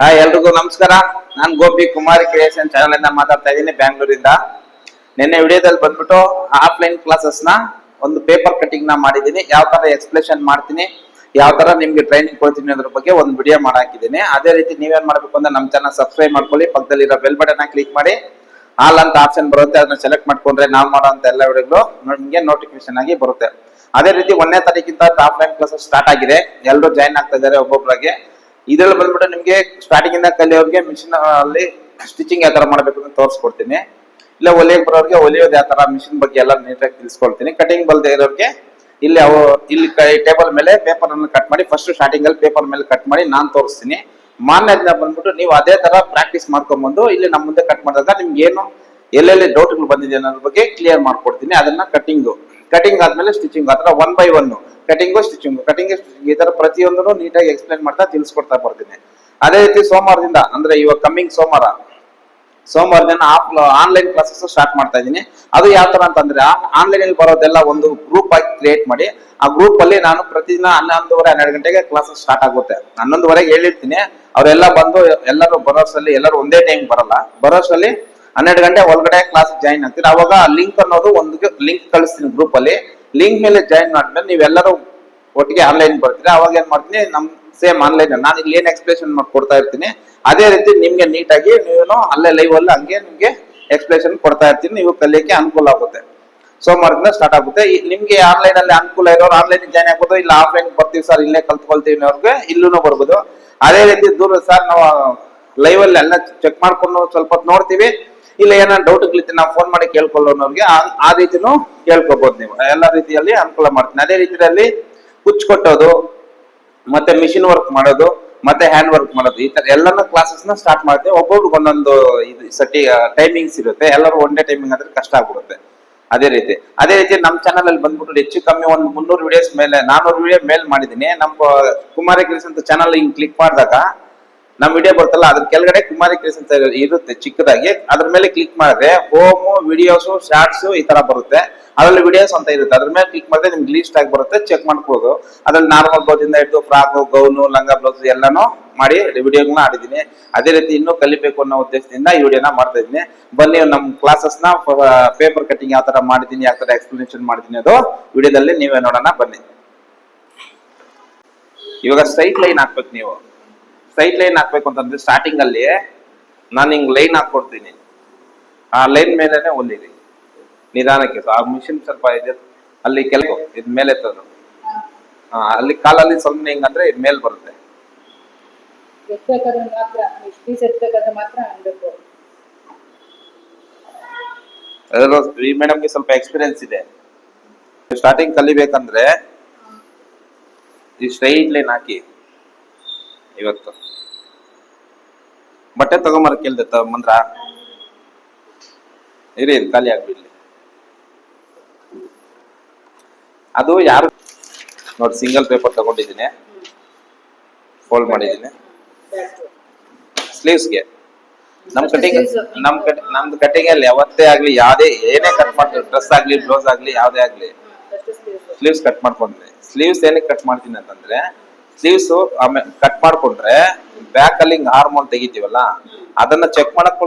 ಎಲ್ರಿಗೂ ನಮಸ್ಕಾರ. ನಾನು ಗೋಪಿ ಕುಮಾರ್ ಕ್ರಿಯೇಷನ್ ಚಾನಲ್ ಇಂದ ಮಾತಾಡ್ತಾ ಇದ್ದೀನಿ, ಬ್ಯಾಂಗ್ಳೂರಿಂದ. ನಿನ್ನೆ ವಿಡಿಯೋದಲ್ಲಿ ಬಂದ್ಬಿಟ್ಟು ಆಫ್ಲೈನ್ ಕ್ಲಾಸಸ್ ನ ಒಂದು ಪೇಪರ್ ಕಟಿಂಗ್ ನ ಮಾಡಿದ್ದೀನಿ. ಯಾವ ತರ ಎಕ್ಸ್ಪ್ಲೇಷನ್ ಮಾಡ್ತೀನಿ, ಯಾವ ತರ ನಿಮ್ಗೆ ಟ್ರೈನಿಂಗ್ ಕೊಡ್ತೀನಿ ಅದ್ರ ಬಗ್ಗೆ ಒಂದು ವಿಡಿಯೋ ಮಾಡಾಕಿದ್ದೀನಿ. ಅದೇ ರೀತಿ ನೀವೇನ್ ಮಾಡ್ಬೇಕು ಅಂದ್ರೆ ನಮ್ಮ ಚಾನಲ್ ಸಬ್ಸ್ಕ್ರೈಬ್ ಮಾಡ್ಕೊಳ್ಳಿ, ಪಕ್ಕದಲ್ಲಿರೋ ಬೆಲ್ ಬಟನ್ ಕ್ಲಿಕ್ ಮಾಡಿ ಆಲ್ ಅಂತ ಆಪ್ಷನ್ ಬರುತ್ತೆ, ಅದನ್ನ ಸೆಲೆಕ್ಟ್ ಮಾಡ್ಕೊಂಡ್ರೆ ನಾವು ಮಾಡೋಂತ ಎಲ್ಲ ವಿಡಿಯೋಗಳು ನಿಮ್ಗೆ ನೋಟಿಫಿಕೇಶನ್ ಆಗಿ ಬರುತ್ತೆ. ಅದೇ ರೀತಿ 1ನೇ ತಾರೀಕಿಂದ ಆಫ್ಲೈನ್ ಕ್ಲಾಸಸ್ ಸ್ಟಾರ್ಟ್ ಆಗಿದೆ, ಎಲ್ಲರೂ ಜಾಯ್ನ್ ಆಗ್ತಾ ಇದ್ದಾರೆ ಒಬ್ಬೊಬ್ಬರಾಗೆ. ಇದ್ರಲ್ಲಿ ಬಂದ್ಬಿಟ್ಟು ನಿಮ್ಗೆ ಸ್ಟಾರ್ಟಿಂಗ್ ಇಂದ ಕಲಿಯೋರ್ಗೆ ಮಿಷಿನ್ ಅಲ್ಲಿ ಸ್ಟಿಚಿಂಗ್ ಯಾವ ತರ ಮಾಡ್ಬೇಕು ಅಂತ ತೋರಿಸ್ಕೊಡ್ತೀನಿ. ಇಲ್ಲ ಹೊಲಿಯಕ್ ಬರೋರ್ಗೆ ಹೊಲಿಯೋದು ಯಾವ ತರ ಮಿಷಿನ್ ಬಗ್ಗೆ ಎಲ್ಲ ನೀಟಾಗಿ ತಿಳಿಸ್ಕೊಡ್ತೀನಿ. ಕಟಿಂಗ್ ಬಲ್ದೇ ಇರೋರ್ಗೆ ಇಲ್ಲಿ ಟೇಬಲ್ ಮೇಲೆ ಪೇಪರ್ ಅನ್ನು ಕಟ್ ಮಾಡಿ, ಫಸ್ಟ್ ಸ್ಟಾರ್ಟಿಂಗ್ ಅಲ್ಲಿ ಪೇಪರ್ ಮೇಲೆ ಕಟ್ ಮಾಡಿ ನಾನ್ ತೋರಿಸ್ತೀನಿ. ಮಾನ್ಯ ದಿನ ಬಂದ್ಬಿಟ್ಟು ನೀವು ಅದೇ ತರ ಪ್ರಾಕ್ಟೀಸ್ ಮಾಡ್ಕೊಂಡ್ಬಂದು ಇಲ್ಲಿ ನಮ್ಮ ಮುಂದೆ ಕಟ್ ಮಾಡಿದಾಗ ನಿಮ್ಗೆ ಏನು ಎಲ್ಲೆಲ್ಲಿ ಡೌಟ್ಗಳು ಬಂದಿದೆ ಅನ್ನೋದ್ರ ಬಗ್ಗೆ ಕ್ಲಿಯರ್ ಮಾಡ್ಕೊಡ್ತೀನಿ. ಅದನ್ನ ಕಟಿಂಗ್ ಆದ್ಮೇಲೆ ಸ್ಟಿಚಿಂಗ್, ಆ ತರ 1 by 1 ಕಟಿಂಗು ಸ್ಟಿಚಿಂಗ್ ಈ ತರ ಪ್ರತಿಯೊಂದನ್ನು ನೀಟಾಗಿ ಎಕ್ಸ್ಪ್ಲೈನ್ ಮಾಡ್ತಾ ತಿಳಿಸ್ಕೊಡ್ತಾ ಬರ್ತೀನಿ. ಅದೇ ರೀತಿ ಸೋಮವಾರದಿಂದ ಅಂದ್ರೆ ಇವಾಗ ಕಮ್ಮಿಂಗ್ ಸೋಮವಾರದಿಂದ ಆನ್ಲೈನ್ ಕ್ಲಾಸಸ್ ಸ್ಟಾರ್ಟ್ ಮಾಡ್ತಾ ಇದ್ದೀನಿ. ಅದು ಯಾವ ತರ ಅಂತಂದ್ರೆ ಆನ್ಲೈನ್ ಅಲ್ಲಿ ಬರೋದೆಲ್ಲ ಒಂದು ಗ್ರೂಪ್ ಆಗಿ ಕ್ರಿಯೇಟ್ ಮಾಡಿ, ಆ ಗ್ರೂಪ್ ಅಲ್ಲಿ ನಾನು ಪ್ರತಿದಿನ 11:30 12 ಗಂಟೆಗೆ ಕ್ಲಾಸಸ್ ಸ್ಟಾರ್ಟ್ ಆಗುತ್ತೆ. 11:30 ಹೇಳಿರ್ತೀನಿ. ಅವರೆಲ್ಲ ಬಂದು ಎಲ್ಲರೂ ಬರೋಷ್ಟರಲ್ಲಿ, ಎಲ್ಲರೂ ಒಂದೇ ಟೈಮ್ ಬರಲ್ಲ, ಬರೋಷ್ಟರಲ್ಲಿ 12 ಗಂಟೆ ಒಳಗಡೆ ಕ್ಲಾಸ್ ಜಾಯಿನ್ ಆಗ್ತೀನಿ. ಅವಾಗ ಲಿಂಕ್ ಅನ್ನೋದು ಒಂದು ಲಿಂಕ್ ಕಳಿಸ್ತೀನಿ ಗ್ರೂಪ್ ಅಲ್ಲಿ. ಲಿಂಕ್ ಮೇಲೆ ಜಾಯಿನ್ ಮಾಡಿದ್ಮೇಲೆ ನೀವೆಲ್ಲರೂ ಒಟ್ಟಿಗೆ ಆನ್ಲೈನ್ ಬರ್ತೀರಾ. ಅವಾಗ ಏನ್ ಮಾಡ್ತೀನಿ, ನಮ್ ಸೇಮ್ ಆನ್ಲೈನ್ ನಾನು ಇಲ್ಲಿ ಏನ್ ಎಕ್ಸ್ಪ್ಲೇಷನ್ ಕೊಡ್ತಾ ಇರ್ತೀನಿ ಅದೇ ರೀತಿ ನಿಮ್ಗೆ ನೀಟಾಗಿ ನೀವು ಅಲ್ಲೇ ಲೈವ್ ಅಲ್ಲಿ ಹಂಗೆ ನಿಮ್ಗೆ ಎಕ್ಸ್ಪ್ಲೇಷನ್ ಕೊಡ್ತಾ ಇರ್ತೀನಿ. ನೀವು ಕಲಿಯಕ್ಕೆ ಅನುಕೂಲ ಆಗುತ್ತೆ. ಸೋಮವಾರದಿಂದ ಸ್ಟಾರ್ಟ್ ಆಗುತ್ತೆ. ನಿಮ್ಗೆ ಆನ್ಲೈನ್ ಅಲ್ಲಿ ಅನುಕೂಲ ಇರೋರು ಆನ್ಲೈನ್ ಜಾಯ್ನ್ ಆಗ್ಬೋದು, ಇಲ್ಲ ಆಫ್ಲೈನ್ ಬರ್ತೀವಿ ಸರ್ ಇಲ್ಲೇ ಕಲ್ತ್ಕೊಳ್ತೀವಿ ಅವ್ರಿಗೆ ಇಲ್ಲೂ ಬರ್ಬೋದು. ಅದೇ ರೀತಿ ದೂರ ಸರ್ ನಾವು ಲೈವ್ ಅಲ್ಲಿ ಎಲ್ಲ ಚೆಕ್ ಮಾಡ್ಕೊಂಡು ಸ್ವಲ್ಪ ಹೊತ್ತು ನೋಡ್ತೀವಿ, ಇಲ್ಲ ಏನಾದ್ರು ಡೌಟ್ ಗಳಿತ್ತು ನಾವು ಫೋನ್ ಮಾಡಿ ಕೇಳ್ಕೊಳ್ಳೋನವ್ರಿಗೆ ಆ ರೀತಿನೂ ಕೇಳ್ಕೊಬಹುದು. ನೀವು ಎಲ್ಲ ರೀತಿಯಲ್ಲಿ ಅನುಕೂಲ ಮಾಡ್ತೀನಿ. ಅದೇ ರೀತಿಯಲ್ಲಿ ಕುಚ್ ಕೊಟ್ಟೋದು, ಮತ್ತೆ ಮಿಷಿನ್ ವರ್ಕ್ ಮಾಡೋದು, ಮತ್ತೆ ಹ್ಯಾಂಡ್ ವರ್ಕ್ ಮಾಡೋದು, ಈ ತರ ಎಲ್ಲಾನು ಕ್ಲಾಸಸ್ ನ ಸ್ಟಾರ್ಟ್ ಮಾಡ್ತೀವಿ. ಒಬ್ಬೊಬ್ರಿಗೆ ಒಂದೊಂದು ಟೈಮಿಂಗ್ಸ್ ಇರುತ್ತೆ. ಎಲ್ಲರೂ ಒಂದೇ ಟೈಮಿಂಗ್ ಆದ್ರೆ ಕಷ್ಟ ಆಗ್ಬಿಡುತ್ತೆ. ಅದೇ ರೀತಿ ನಮ್ಮ ಚಾನಲ್ ಅಲ್ಲಿ ಬಂದ್ಬಿಟ್ಟು ಹೆಚ್ಚು ಕಮ್ಮಿ ಒಂದು 300 ವಿಡಿಯೋಸ್ ಮೇಲೆ 400 ವಿಡಿಯೋ ಮೇಲ್ ಮಾಡಿದೀನಿ. ನಮ್ಮ ಕುಮಾರಿ ಕ್ರಿಯೇಷನ್ಸ್ ಅಂತ ಚಾನಲ್ ಹಿಂಗ್ ಕ್ಲಿಕ್ ಮಾಡಿದಾಗ ನಮ್ ವಿಡಿಯೋ ಬರ್ತಲ್ಲ, ಅದ್ರ ಕೆಳಗಡೆ ಕುಮಾರಿ ಕ್ರಿಯೇಷನ್ಸ್ ಅಂತ ಇರುತ್ತೆ ಚಿಕ್ಕದಾಗಿ. ಅದ್ರ ಮೇಲೆ ಕ್ಲಿಕ್ ಮಾಡಿದ್ರೆ ಹೋಮು, ವಿಡಿಯೋಸ್, ಶಾರ್ಟ್ಸ್ ಈ ತರ ಬರುತ್ತೆ. ಅದ್ರಲ್ಲಿ ವಿಡಿಯೋಸ್ ಅಂತ ಇರುತ್ತೆ, ಅದ್ರ ಮೇಲೆ ಕ್ಲಿಕ್ ಮಾಡಿದ್ರೆ ನಿಮ್ಗೆ ಲೀಸ್ಟ್ ಆಗಿ ಬರುತ್ತೆ, ಚೆಕ್ ಮಾಡ್ಕೋಬಹುದು. ಅದ್ರಲ್ಲಿ ನಾರ್ಮಲ್ ಬ್ಲೌಸ್ ಇಂದ ಹಿಡಿದು ಫ್ರಾಕು, ಗೌನು, ಲಂಗ ಬ್ಲೌಸ್ ಎಲ್ಲಾನು ಮಾಡಿ ವಿಡಿಯೋಗಳನ್ನ ಆಡಿದ್ದೀನಿ. ಅದೇ ರೀತಿ ಇನ್ನೂ ಕಲಿಬೇಕು ಅನ್ನೋ ಉದ್ದೇಶದಿಂದ ಈ ವಿಡಿಯೋನ ಮಾಡ್ತಾ ಇದ್ದೀನಿ. ಬನ್ನಿ ನಮ್ ಕ್ಲಾಸಸ್ ನ ಪೇಪರ್ ಕಟಿಂಗ್ ಯಾವ ತರ ಮಾಡಿದೀನಿ, ಯಾವ ತರ ಎಕ್ಸ್ಪ್ಲನೇಷನ್ ಮಾಡಿದೀನಿ ಅದು ವಿಡಿಯೋದಲ್ಲಿ ನೀವೇ ನೋಡೋಣ ಬನ್ನಿ. ಇವಾಗ ಸ್ಟ್ರೈಟ್ ಲೈನ್ ಹಾಕ್ಬೇಕು. ನೀವು ಸ್ಟ್ರೈಟ್ ಲೈನ್ ಹಾಕ್ಬೇಕು ಅಂತಂದ್ರೆ ಸ್ಟಾರ್ಟಿಂಗ್ ಅಲ್ಲಿ ನಾನು ಹಿಂಗ್ ಲೈನ್ ಹಾಕೊಡ್ತೀನಿ. ಆ ಲೈನ್ ಮೇಲೆನೆ ಹೊಲಿರಿ ನಿಧಾನಕ್ಕೆ. ಆ ಮಿಷಿನ್ ಸ್ವಲ್ಪ ಇದೆ ಅಲ್ಲಿ ಕೆಲವು ಇದ್ ಮೇಲೆ ಎತ್ತೋದು, ಅಲ್ಲಿ ಕಾಲಲ್ಲಿ ಸ್ವಲ್ಪ ಹಿಂಗಂದ್ರೆ ಇದ್ ಮೇಲ್ ಬರುತ್ತೆ. ಈ ಮೇಡಮ್ಗೆ ಸ್ವಲ್ಪ ಎಕ್ಸ್ಪೀರಿಯನ್ಸ್ ಇದೆ. ಸ್ಟಾರ್ಟಿಂಗ್ ಕಲಿಬೇಕಂದ್ರೆ ಈ ಸ್ಟ್ರೈಟ್ ಲೈನ್ ಹಾಕಿ. ಇವತ್ತು ಬಟ್ಟೆ ತಗೊಂಬರ ಕೇಳ್ದೆ ಮಂದ್ರ ಇರಿ ಖಾಲಿ ಆಗ್ಬಿಡ್ಲಿ. ಅದು ಯಾರು ನೋಡಿ, ಸಿಂಗಲ್ ಪೇಪರ್ ತಗೊಂಡಿದ್ದೀನಿ, ಫೋಲ್ಡ್ ಮಾಡಿದ್ದೀನಿ ಸ್ಲೀವ್ಸ್ಗೆ. ನಮ್ದು ಕಟಿಂಗ್ ಅಲ್ಲಿ ಯಾವತ್ತೇ ಆಗ್ಲಿ ಯಾವ್ದೇ ಏನೇ ಕಟ್ ಮಾಡ್ತೀವಿ, ಡ್ರೆಸ್ ಆಗ್ಲಿ ಬ್ಲೌಸ್ ಆಗ್ಲಿ ಯಾವ್ದೇ ಆಗ್ಲಿ ಸ್ಲೀವ್ಸ್ ಕಟ್ ಮಾಡ್ಕೊಂಡ್ರೆ. ಸ್ಲೀವ್ಸ್ ಏನಕ್ಕೆ ಕಟ್ ಮಾಡ್ತೀನಿ ಅಂತಂದ್ರೆ, ಸ್ಲೀವ್ಸ್ ಆಮೇಲೆ ಕಟ್ ಮಾಡ್ಕೊಂಡ್ರೆ ಬ್ಯಾಕ್ ಅಲ್ಲಿ ಹಾರ್ಮೋನ್ ತೆಗಿತೀವಲ್ಲ, ಅದನ್ನ ಚೆಕ್ ಮಾಡಕ್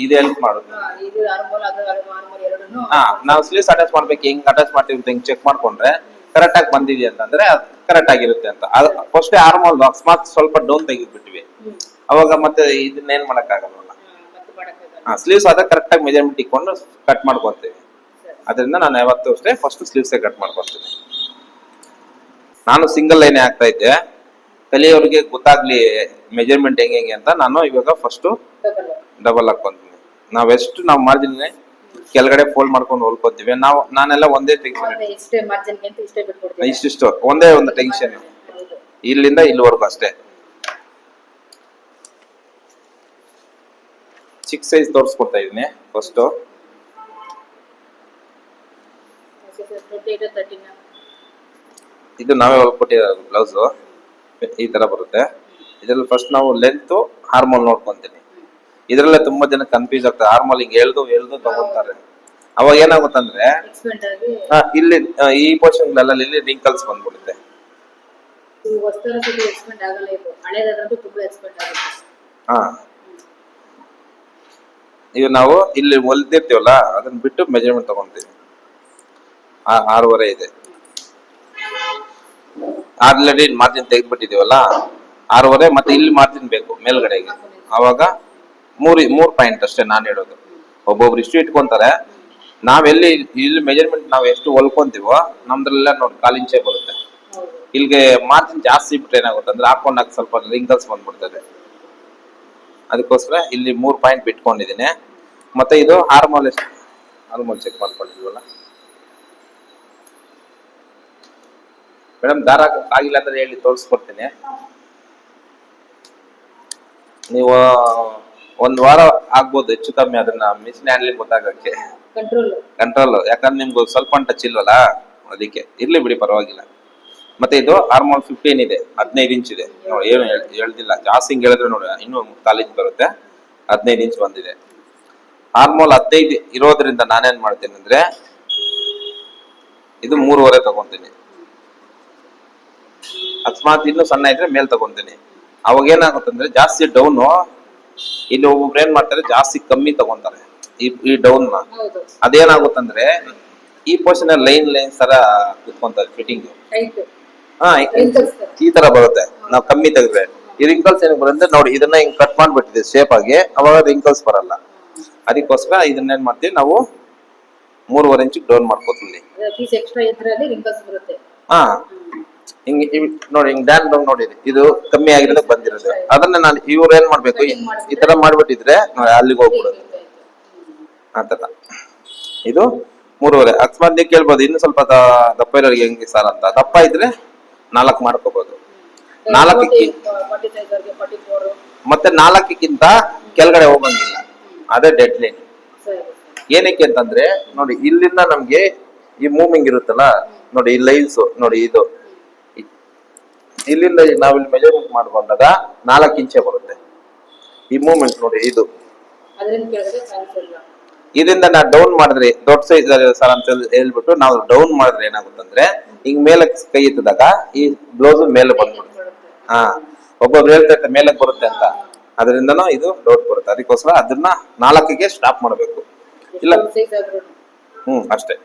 ಇದು ಹೆಲ್ಪ್ ಮಾಡುದು. ನಾವು ಸ್ಲೀವ್ಸ್ ಅಟ್ಯಾಚ್ ಮಾಡ್ಬೇಕು, ಹಿಂಗ್ ಅಟ್ಯಾಚ್ ಮಾಡ್ತೀವಿ ಅಂತ ಹಿಂಗ್ ಚೆಕ್ ಮಾಡ್ಕೊಂಡ್ರೆ ಕರೆಕ್ಟ್ ಆಗಿ ಬಂದಿದೆ ಅಂತಂದ್ರೆ ಕರೆಕ್ಟ್ ಆಗಿರುತ್ತೆ ಅಂತ. ಫಸ್ಟ್ ಹಾರ್ಮೋನ್ ಅಕಸ್ಮಾತ್ ಸ್ವಲ್ಪ ಡೌನ್ ತೆಗಿದ್ಬಿಟ್ವಿ ಅವಾಗ ಮತ್ತೆ ಇದನ್ನೇನ್ ಮಾಡಕ್ ಆಗಲ್ವಲ್ಲ. ಸ್ಲೀವ್ಸ್ ಅದ ಕರೆಕ್ಟ್ ಆಗಿ ಮೆಜರ್ಮೆಂಟ್ ಇಟ್ಕೊಂಡು ಕಟ್ ಮಾಡ್ಕೊಂತೀವಿ. ಅದರಿಂದ ನಾನು ಯಾವತ್ತೂ ಅಷ್ಟೇ ಫಸ್ಟ್ ಸ್ಲೀವ್ಸ್ ಕಟ್ ಮಾಡ್ಕೊಂತೀನಿ. ನಾನು ಸಿಂಗಲ್ ಲೈನ್ ಹಾಕ್ತಾ ಇದ್ದೆ, ಕಲಿಯೋರಿಗೆ ಗೊತ್ತಾಗ್ಲಿ ಮೆಜರ್ಮೆಂಟ್ ಹೆಂಗೆ ಅಂತ ನಾನು ಇವಾಗ ಫಸ್ಟ್ ಡಬಲ್ ಹಾಕೊಂತೀನಿ. ನಾವು ಮಾರ್ಜಿನ್ ಕೆಳಗಡೆ ಫೋಲ್ಡ್ ಮಾಡ್ಕೊಂಡು ಹೊಲ್ಕೋತೀವಿ. ನಾನೆಲ್ಲ ಒಂದೇ ಟೆನ್ಷನ್, ಇಷ್ಟಿಷ್ಟು ಒಂದೇ ಒಂದು ಟೆನ್ಷನ್, ಇಲ್ಲಿಂದ ಇಲ್ಲಿವರೆಗೂ ಅಷ್ಟೇ. ಚಿಕ್ಕ ಸೈಜ್ ತೋರಿಸ್ಕೊಡ್ತಾ ಇದೀನಿ ಫಸ್ಟ್. ಇದು ನಾವೇ ಹೊಲ್ಕೊಟ್ಟಿರೋ ಬ್ಲೌಸ್ ಈ ತರ ಬರುತ್ತೆ. ಇದ್ರಲ್ಲಿ ಫಸ್ಟ್ ನಾವು ಲೆಂತ್ ಹಾರ್ಮೋಲ್ ನೋಡ್ಕೊಂತೀನಿ. ಇದ್ರಲ್ಲೇ ತುಂಬಾ ಜನ ಕನ್ಫ್ಯೂಸ್ ಆಗ್ತಾರೆ. ಹಾರ್ಮೋಲ್ ಹಿಂಗ್ ಎಳ್ದು ತಗೊಂತಾರೆ. ಅವಾಗ ಏನಾಗುತ್ತಂದ್ರೆ ಇಲ್ಲಿ ಈ ಪೋರ್ಷನ್ ಇಲ್ಲಿ ರಿಂಕಲ್ಸ್ ಬಂದ್ಬಿಡುತ್ತೆ. ಹಾ, ಈಗ ನಾವು ಇಲ್ಲಿ ಹೊಲ್ದಿರ್ತೀವಲ್ಲ ಅದನ್ನ ಬಿಟ್ಟು ಮೆಜರ್ಮೆಂಟ್ ತಗೊಂತೀವಿ. 6.5 ಇದೆ. ಆಲ್ರೆಡಿ ಮಾರ್ಜಿನ್ ತೆಗೆದ್ಬಿಟ್ಟಿದೀವಲ್ಲ 6.5, ಮತ್ತೆ ಇಲ್ಲಿ ಮಾರ್ಜಿನ್ ಬೇಕು ಮೇಲ್ಗಡೆಗೆ. ಅವಾಗ 3 ಪಾಯಿಂಟ್ ಅಷ್ಟೇ ನಾನು ಹೇಳೋದು. ಒಬ್ಬೊಬ್ರು ಇಷ್ಟು ಇಟ್ಕೊಂತಾರೆ. ನಾವೆಲ್ಲಿ ಇಲ್ಲಿ ಮೆಜರ್ಮೆಂಟ್ ನಾವು ಎಷ್ಟು ಹೊಲ್ಕೊಂತೀವೋ ನಮ್ದ್ರೆಲ್ಲ ನೋಡಿ 1/4 ಇಂಚೆ ಬರುತ್ತೆ. ಇಲ್ಲಿಗೆ ಮಾರ್ಜಿನ್ ಜಾಸ್ತಿ ಬಿಟ್ರೆ ಏನಾಗುತ್ತೆ ಅಂದ್ರೆ ಹಾಕೊಂಡಾಗ ಸ್ವಲ್ಪ ರಿಂಗಲ್ಸ್ ಬಂದ್ಬಿಡ್ತದೆ. ಅದಕ್ಕೋಸ್ಕರ ಇಲ್ಲಿ 3 ಪಾಯಿಂಟ್ ಬಿಟ್ಕೊಂಡಿದ್ದೀನಿ. ಮತ್ತೆ ಇದು ಹಾರ್ಮೋಲ್ ಎಷ್ಟು, ಹಾರ್ಮೋಲ್ ಚೆಕ್ ಮಾಡ್ಕೊಂಡಿದ್ವಲ್ಲ ಮೇಡಮ್. ದಾರ ಆಗಿಲ್ಲ ಅಂದ್ರೆ ಹೇಳಿ, ತೋರಿಸ್ಕೊಡ್ತೀನಿ. ನೀವು 1 ವಾರ ಆಗ್ಬೋದು ಹೆಚ್ಚು ಕಮ್ಮಿ ಅದನ್ನ ಮಿಷಿನ್ ಹ್ಯಾಂಡ್ಲಿಂಗ್ ಗೊತ್ತಾಗಕ್ಕೆ. ಕಂಟ್ರೋಲ್ ಯಾಕಂದ್ರೆ ನಿಮ್ಗೆ ಸ್ವಲ್ಪ ಟಚ್ ಇಲ್ವಲ್ಲ, ಅದಕ್ಕೆ. ಇರ್ಲಿ ಬಿಡಿ, ಪರವಾಗಿಲ್ಲ. ಮತ್ತೆ ಇದು ಹಾರ್ಮೋಲ್ 15 ಇದೆ, 15 ಇಂಚ್ ಇದೆ ನೋಡಿ. ಏನು ಹೇಳ್ತಿಲ್ಲ, ಜಾಸ್ತಿ ಹಿಂಗ್ ಹೇಳಿದ್ರೆ ನೋಡಿ ಇನ್ನೂ 4 ಇಂಚ್ ಬರುತ್ತೆ. 15 ಇಂಚ್ ಬಂದಿದೆ. ಹಾರ್ಮೋಲ್ 15 ಇರೋದ್ರಿಂದ ನಾನೇನ್ ಮಾಡ್ತೀನಿ ಅಂದ್ರೆ ಇದು 3.5 ತಗೊಂತೀನಿ. ಅಕಸ್ಮಾತ್ ಇನ್ನೂ ಸಣ್ಣ ಇದ್ರೆ ಮೇಲ್ ತಗೊಂತೀನಿ. ಅವಾಗ ಏನಾಗುತ್ತಂದ್ರೆ ಜಾಸ್ತಿ ಡೌನು, ಇಲ್ಲಿ ಒಬ್ಬೊಬ್ರು ಏನ್ ಮಾಡ್ತಾರೆ ಜಾಸ್ತಿ ಕಮ್ಮಿ ತಗೊಂತಾರೆ ಈ ಡೌನ್ ನ. ಅದೇನಾಗುತ್ತಂದ್ರೆ ಈ ಪೋರ್ಷನ್ ಲೈನ್ ತರ ಕುತ್ಕೊಂತಾರೆ ಫಿಟ್ಟಿಂಗ್. ಹಾ, ಈ ತರ ಬರುತ್ತೆ ನಾವು ಕಮ್ಮಿ ತೆಗೆದ್ರೆ. ಈ ರಿಂಕಲ್ಸ್ ಏನ್ ಬರುತ್ತೆ ನೋಡಿ, ಇದನ್ನ ಹಿಂಗ್ ಕಟ್ ಮಾಡ್ಬಿಟ್ಟಿದೆ ಶೇಪ್ ಆಗಿ, ಅವಾಗ ರಿಂಕಲ್ಸ್ ಬರಲ್ಲ. ಅದಕ್ಕೋಸ್ಕರ ಇದನ್ನೇನ್ ಮಾಡ್ತೀವಿ ನಾವು 3.5 ಇಂಚ್ ಡೌನ್ ಮಾಡ್ಕೋತೀವಿ. ಹಾ, ಹಿಂಗ್ ನೋಡಿ, ಹಿಂಗ್ ಡ್ಯಾನ್ ಡೌನ್ ನೋಡಿರಿ, ಇದು ಕಮ್ಮಿ ಆಗಿರೋದಕ್ಕೆ ಬಂದಿರೋದು. ಅದನ್ನ ನಾನು ಇವ್ರು ಏನ್ ಮಾಡ್ಬೇಕು, ಈ ತರ ಮಾಡ್ಬಿಟ್ಟಿದ್ರೆ ನೋಡಿ ಅಲ್ಲಿಗೆ ಹೋಗ್ಬಿಡುತ್ತೆ ಆತರ. ಇದು 3.5. ಅಕಸ್ಮಾತ್ ನೀವು ಕೇಳ್ಬೋದು ಇನ್ನು ಸ್ವಲ್ಪ ದಪ್ಪ ಇರೋರಿಗೆ ಹೆಂಗೆ ಸರ್ ಅಂತ. ದಪ್ಪ ಇದ್ರೆ 4 ಮಾಡ್ಕೋಬಹುದು. 4ಕ್ಕೆ ಮತ್ತೆ 4ಕ್ಕಿಂತ ಕೆಳಗಡೆ ಹೋಗಂಗಿಲ್ಲ, ಅದೇ ಡೆಡ್ ಲೈನ್. ಏನಕ್ಕೆ ಅಂತಂದ್ರೆ ನೋಡಿ, ಇಲ್ಲಿಂದ ನಮ್ಗೆ ಈ ಮೂವಿಂಗ್ ಇರುತ್ತಲ್ಲ ನೋಡಿ, ಈ ಲೈನ್ಸ್ ನೋಡಿ, ಇದು ಇಲ್ಲಿಂದ ನಾವಿಲ್ಲಿ ಮೆಜರ್ಮೆಂಟ್ ಮಾಡ್ಕೊಂಡಾಗ 4 ಇಂಚೆ ಬರುತ್ತೆ ಈ ಮೂವ್ಮೆಂಟ್ ನೋಡಿ. ಇದು ಇದರಿಂದ ನಾವು ಡೌನ್ ಮಾಡಿದ್ರೆ ದೊಡ್ಡ ಸೈಜ್ ಸರ್ ಅಂತ ಹೇಳ್ಬಿಟ್ಟು ನಾವು ಡೌನ್ ಮಾಡಿದ್ರೆ ಏನಾಗುತ್ತಂದ್ರೆ ಹಿಂಗ್ ಮೇಲಕ್ಕೆ ಕೈ ಎತ್ತಿದಾಗ ಈ ಬ್ಲೌಸ್ ಮೇಲೆ ಬಂದ್ಬಿಡುತ್ತೆ. ಹಾ, ಒಬ್ಬೊಬ್ರು ಹೇಳ್ತಾರೆ ಮೇಲಕ್ಕೆ ಬರುತ್ತೆ ಅಂತ, ಅದರಿಂದನೂ ಇದು ಡೌಟ್ ಬರುತ್ತೆ. ಅದಕ್ಕೋಸ್ಕರ ಅದನ್ನ 4ಕ್ಕೆ ಸ್ಟಾಪ್ ಮಾಡಬೇಕು. ಇಲ್ಲ ಅಷ್ಟೇ.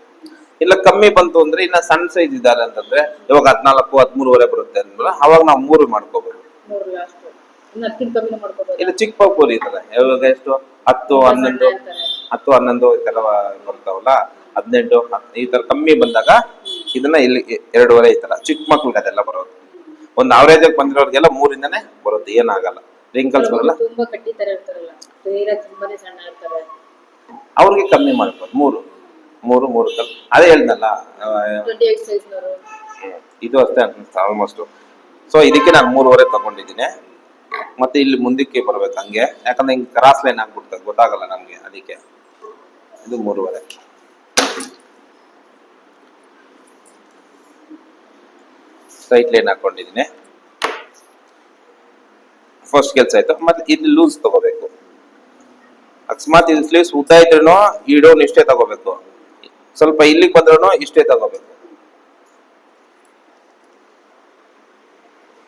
ಇಲ್ಲ ಕಮ್ಮಿ ಬಂತು ಅಂದ್ರೆ, ಇನ್ನ ಸಣ್ಣ ಸೈಜ್ ಇದ್ದಾರೆ ಅಂತಂದ್ರೆ ಇವಾಗ 14, 13.5 ಬರುತ್ತೆ ಅಂದ್ರೆ ಅವಾಗ ನಾವು 3 ಮಾಡ್ಕೋಬಹುದು. ಇಲ್ಲ ಚಿಕ್ಕ ಪಾಪೂರಿ ಇರ್ತದೆ, ಇವಾಗ ಎಷ್ಟು 10, 11 ಈ ತರ ಬರ್ತಾವಲ್ಲ, 18 ಈ ತರ ಕಮ್ಮಿ ಬಂದಾಗ ಇದನ್ನ ಇಲ್ಲಿ 2.5 ಈ ತರ ಚಿಕ್ಕ ಮಕ್ಳಿಗೆ ಅದೆಲ್ಲ ಬರೋದು. ಒಂದು ಅವರೇಜ್ ಆಗಿ ಬಂದಿರೋರ್ಗೆಲ್ಲ 3ಇಂದಾನೆ ಬರುತ್ತೆ, ಏನಾಗಲ್ಲ, ರಿಂಕಲ್ಸ್ ಬರಲ್ಲ. ಅವ್ರಿಗೆ ಕಮ್ಮಿ ಮಾಡ್ಬೋದು 3 ಅದೇ ಹೇಳ್ದಲ್ಲ, ಇದು ಅಷ್ಟೇ ಆಲ್ಮೋಸ್ಟ್. ಸೊ ಇದಕ್ಕೆ ನಾನು 3.5 ತಗೊಂಡಿದ್ದೀನಿ. ಮತ್ತೆ ಇಲ್ಲಿ ಮುಂದಕ್ಕೆ ಬರ್ಬೇಕು ಹಂಗೆ, ಯಾಕಂದ್ರೆ ಹಿಂಗ್ ಕ್ರಾಸ್ ಲೈನ್ ಆಗ್ಬಿಡ್ತದೆ, ಗೊತ್ತಾಗಲ್ಲ ನಮ್ಗೆ. ಅದಕ್ಕೆ ಇದು 3.5 ಸ್ಟ್ರೈಟ್ ಲೈನ್ ಹಾಕೊಂಡಿದ್ದೀನಿ. ಫಸ್ಟ್ ಕೆಲಸ ಆಯ್ತು. ಮತ್ತೆ ಇಲ್ಲಿ ಲೂಸ್ ತಗೋಬೇಕು. ಅಕಸ್ಮಾತ್ ಇಲ್ಲಿ ಸ್ಲೀವ್ಸ್ ಉದ್ದ ಇದ್ರೂ ಈ ಡೌನ್ ಇಷ್ಟೇ ತಗೋಬೇಕು, ಸ್ವಲ್ಪ ಇಲ್ಲಿಗೆ ಬಂದ್ರೂ ಇಷ್ಟೇ ತಗೋಬೇಕು.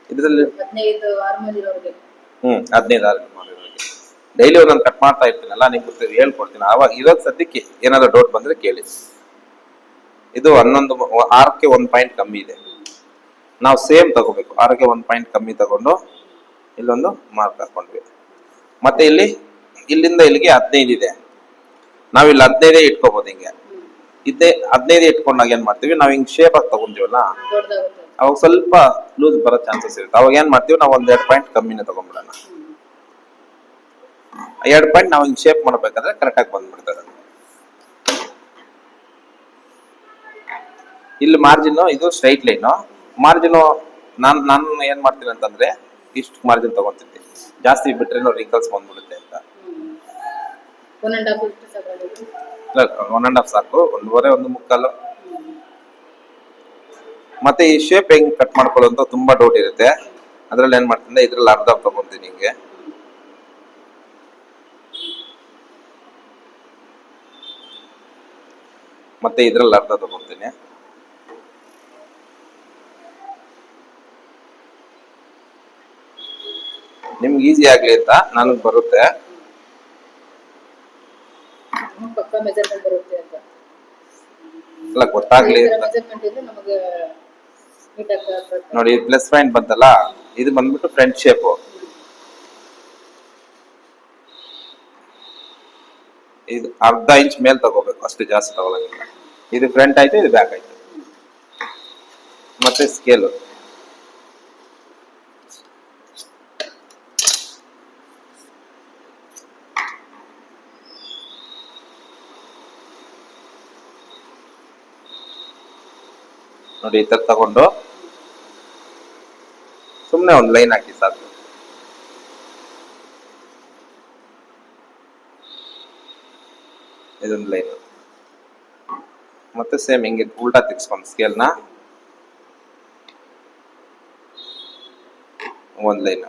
ಇದ್ರಲ್ಲಿ 15 ಡೈಲಿ ಒಂದೊಂದು ಕಟ್ ಮಾಡ್ತಾ ಇರ್ತೀನಲ್ಲ, ನಿಮ್ಗೆ ಹೇಳ್ಕೊಡ್ತೀನಿ. ಅವಾಗ ಇರೋದ್ ಸದ್ಯಕ್ಕೆ ಏನಾದ್ರು ಡೌಟ್ ಬಂದ್ರೆ ಕೇಳಿ. ಇದು 6ಕ್ಕೆ 1 ಪಾಯಿಂಟ್ ಕಮ್ಮಿ ಇದೆ. ನಾವು ಸೇಮ್ ತಗೋಬೇಕು, 6ಕ್ಕೆ 1 ಪಾಯಿಂಟ್ ಕಮ್ಮಿ ತಗೊಂಡು ಇಲ್ಲೊಂದು ಮಾರ್ಕ್ ಹಾಕೊಂಡ್ವಿ. ಮತ್ತೆ ಇಲ್ಲಿಂದ ಇಲ್ಲಿಗೆ 15 ಇದೆ. ನಾವಿಲ್ಲಿ 15 ಇಟ್ಕೋಬಹುದು. ಹಿಂಗೆ ಇದ್ದೇ 15 ಇಟ್ಕೊಂಡಾಗ ಏನ್ ಮಾಡ್ತೀವಿ, ನಾವ್ ಹಿಂಗ್ ಶೇಪ್ ಆಗಿ ತಗೊಂತೀವಲ್ಲ, ಅವಾಗ ಸ್ವಲ್ಪ ಲೂಸ್ ಬರೋ ಚಾನ್ಸಸ್ ಇರುತ್ತೆ. ಅವಾಗ ಏನ್ ಮಾಡ್ತೀವಿ, ನಾವು 1-2 ಪಾಯಿಂಟ್ ಕಮ್ಮಿನೇ ತಗೊಂಡ್ಬಿಡೋಣ. 2 ಪಾಯಿಂಟ್ ನಾವು ಹಿಂಗ್ ಶೇಪ್ ಮಾಡ್ಬೇಕಾದ್ರೆ ಕರೆಕ್ಟ್ ಆಗಿ ಬಂದ್ಬಿಡ್ತದೆ. ಇಲ್ಲಿ ಮಾರ್ಜಿನ್ ಇದು ಸ್ಟ್ರೈಟ್ ಲೈನ್ ಮಾರ್ಜಿನ್. ನಾನು ಏನ್ ಮಾಡ್ತೀನಿ ಅಂತಂದ್ರೆ ಇಷ್ಟು ಮಾರ್ಜಿನ್ ತಗೊಂತೀನಿ, ಜಾಸ್ತಿ ಬಿಟ್ರೆ ರಿಂಕಲ್ಸ್ ಬಂದ್ಬಿಡುತ್ತೆ ಅಂತ. 1.5 ಸಾಕು, 1.5 1/4. ಮತ್ತೆ ಈ ಶೇಪ್ ಹೆಂಗ್ ಕಟ್ ಮಾಡ್ಕೊಳ್ಳೋದು ತುಂಬಾ ಡೌಟ್ ಇರುತ್ತೆ. ಅದ್ರಲ್ಲಿ ಏನ್ ಮಾಡ್ತೀನಿ, ಇದ್ರಲ್ಲಿ ಅರ್ಧ ತಗೊಂತೀನಿ ಹಿಂಗೆ. ಮತ್ತೆ ಇದ್ರಲ್ಲಿ ಅರ್ಧ ತಗೊಂತೀನಿ. ನಿಮ್ಗೆ ಈಸಿ ಆಗ್ಲಿ ಅಂತ ನನಗೆ ಬರುತ್ತೆ. ಪಕ್ಕ ಮೆಜರ್ಮೆಂಟ್ ಬರುತ್ತೆ ಅಂತ ಅಲ್ಲ ಗೊತ್ತಾಗ್ಲಿ ಅಂತ. ಮೆಜರ್ಮೆಂಟ್ ಇದ್ರೆ ನಮಗೆ ನೀಟಾಗಿ ಬರುತ್ತೆ. ನೋಡಿ ಪ್ಲಸ್ ಪಾಯಿಂಟ್ ಬಂತಲ್ಲ, ಇದು ಬಂದ್ಬಿಟ್ಟು ಫ್ರಂಟ್ ಶೇಪ್. ಇದು ಅರ್ಧ ಇಂಚ್ ಮೇಲ್ ತಗೋಬೇಕು, ಅಷ್ಟು ಜಾಸ್ತಿ ತಗೊಳಂಗಿಲ್ಲ. ಇದು ಫ್ರಂಟ್ ಆಯ್ತು, ಇದು ಬ್ಯಾಕ್ ಆಯ್ತು. ಮತ್ತೆ ಸ್ಕೇಲು ನೋಡಿ, ಈ ತರ ತಗೊಂಡು ಸುಮ್ನೆ ಒಂದು ಲೈನ್ ಹಾಕಿ ಸಾಕು. ಇದೊಂದು ಲೈನ್. ಮತ್ತೆ ಸೇಮ್ ಹಿಂಗೆ ಉಲ್ಟಾ ತಿರ್ಸ್ಕೊಂಡು ಸ್ಕೇಲ್ನ ಒಂದು ಲೈನ್.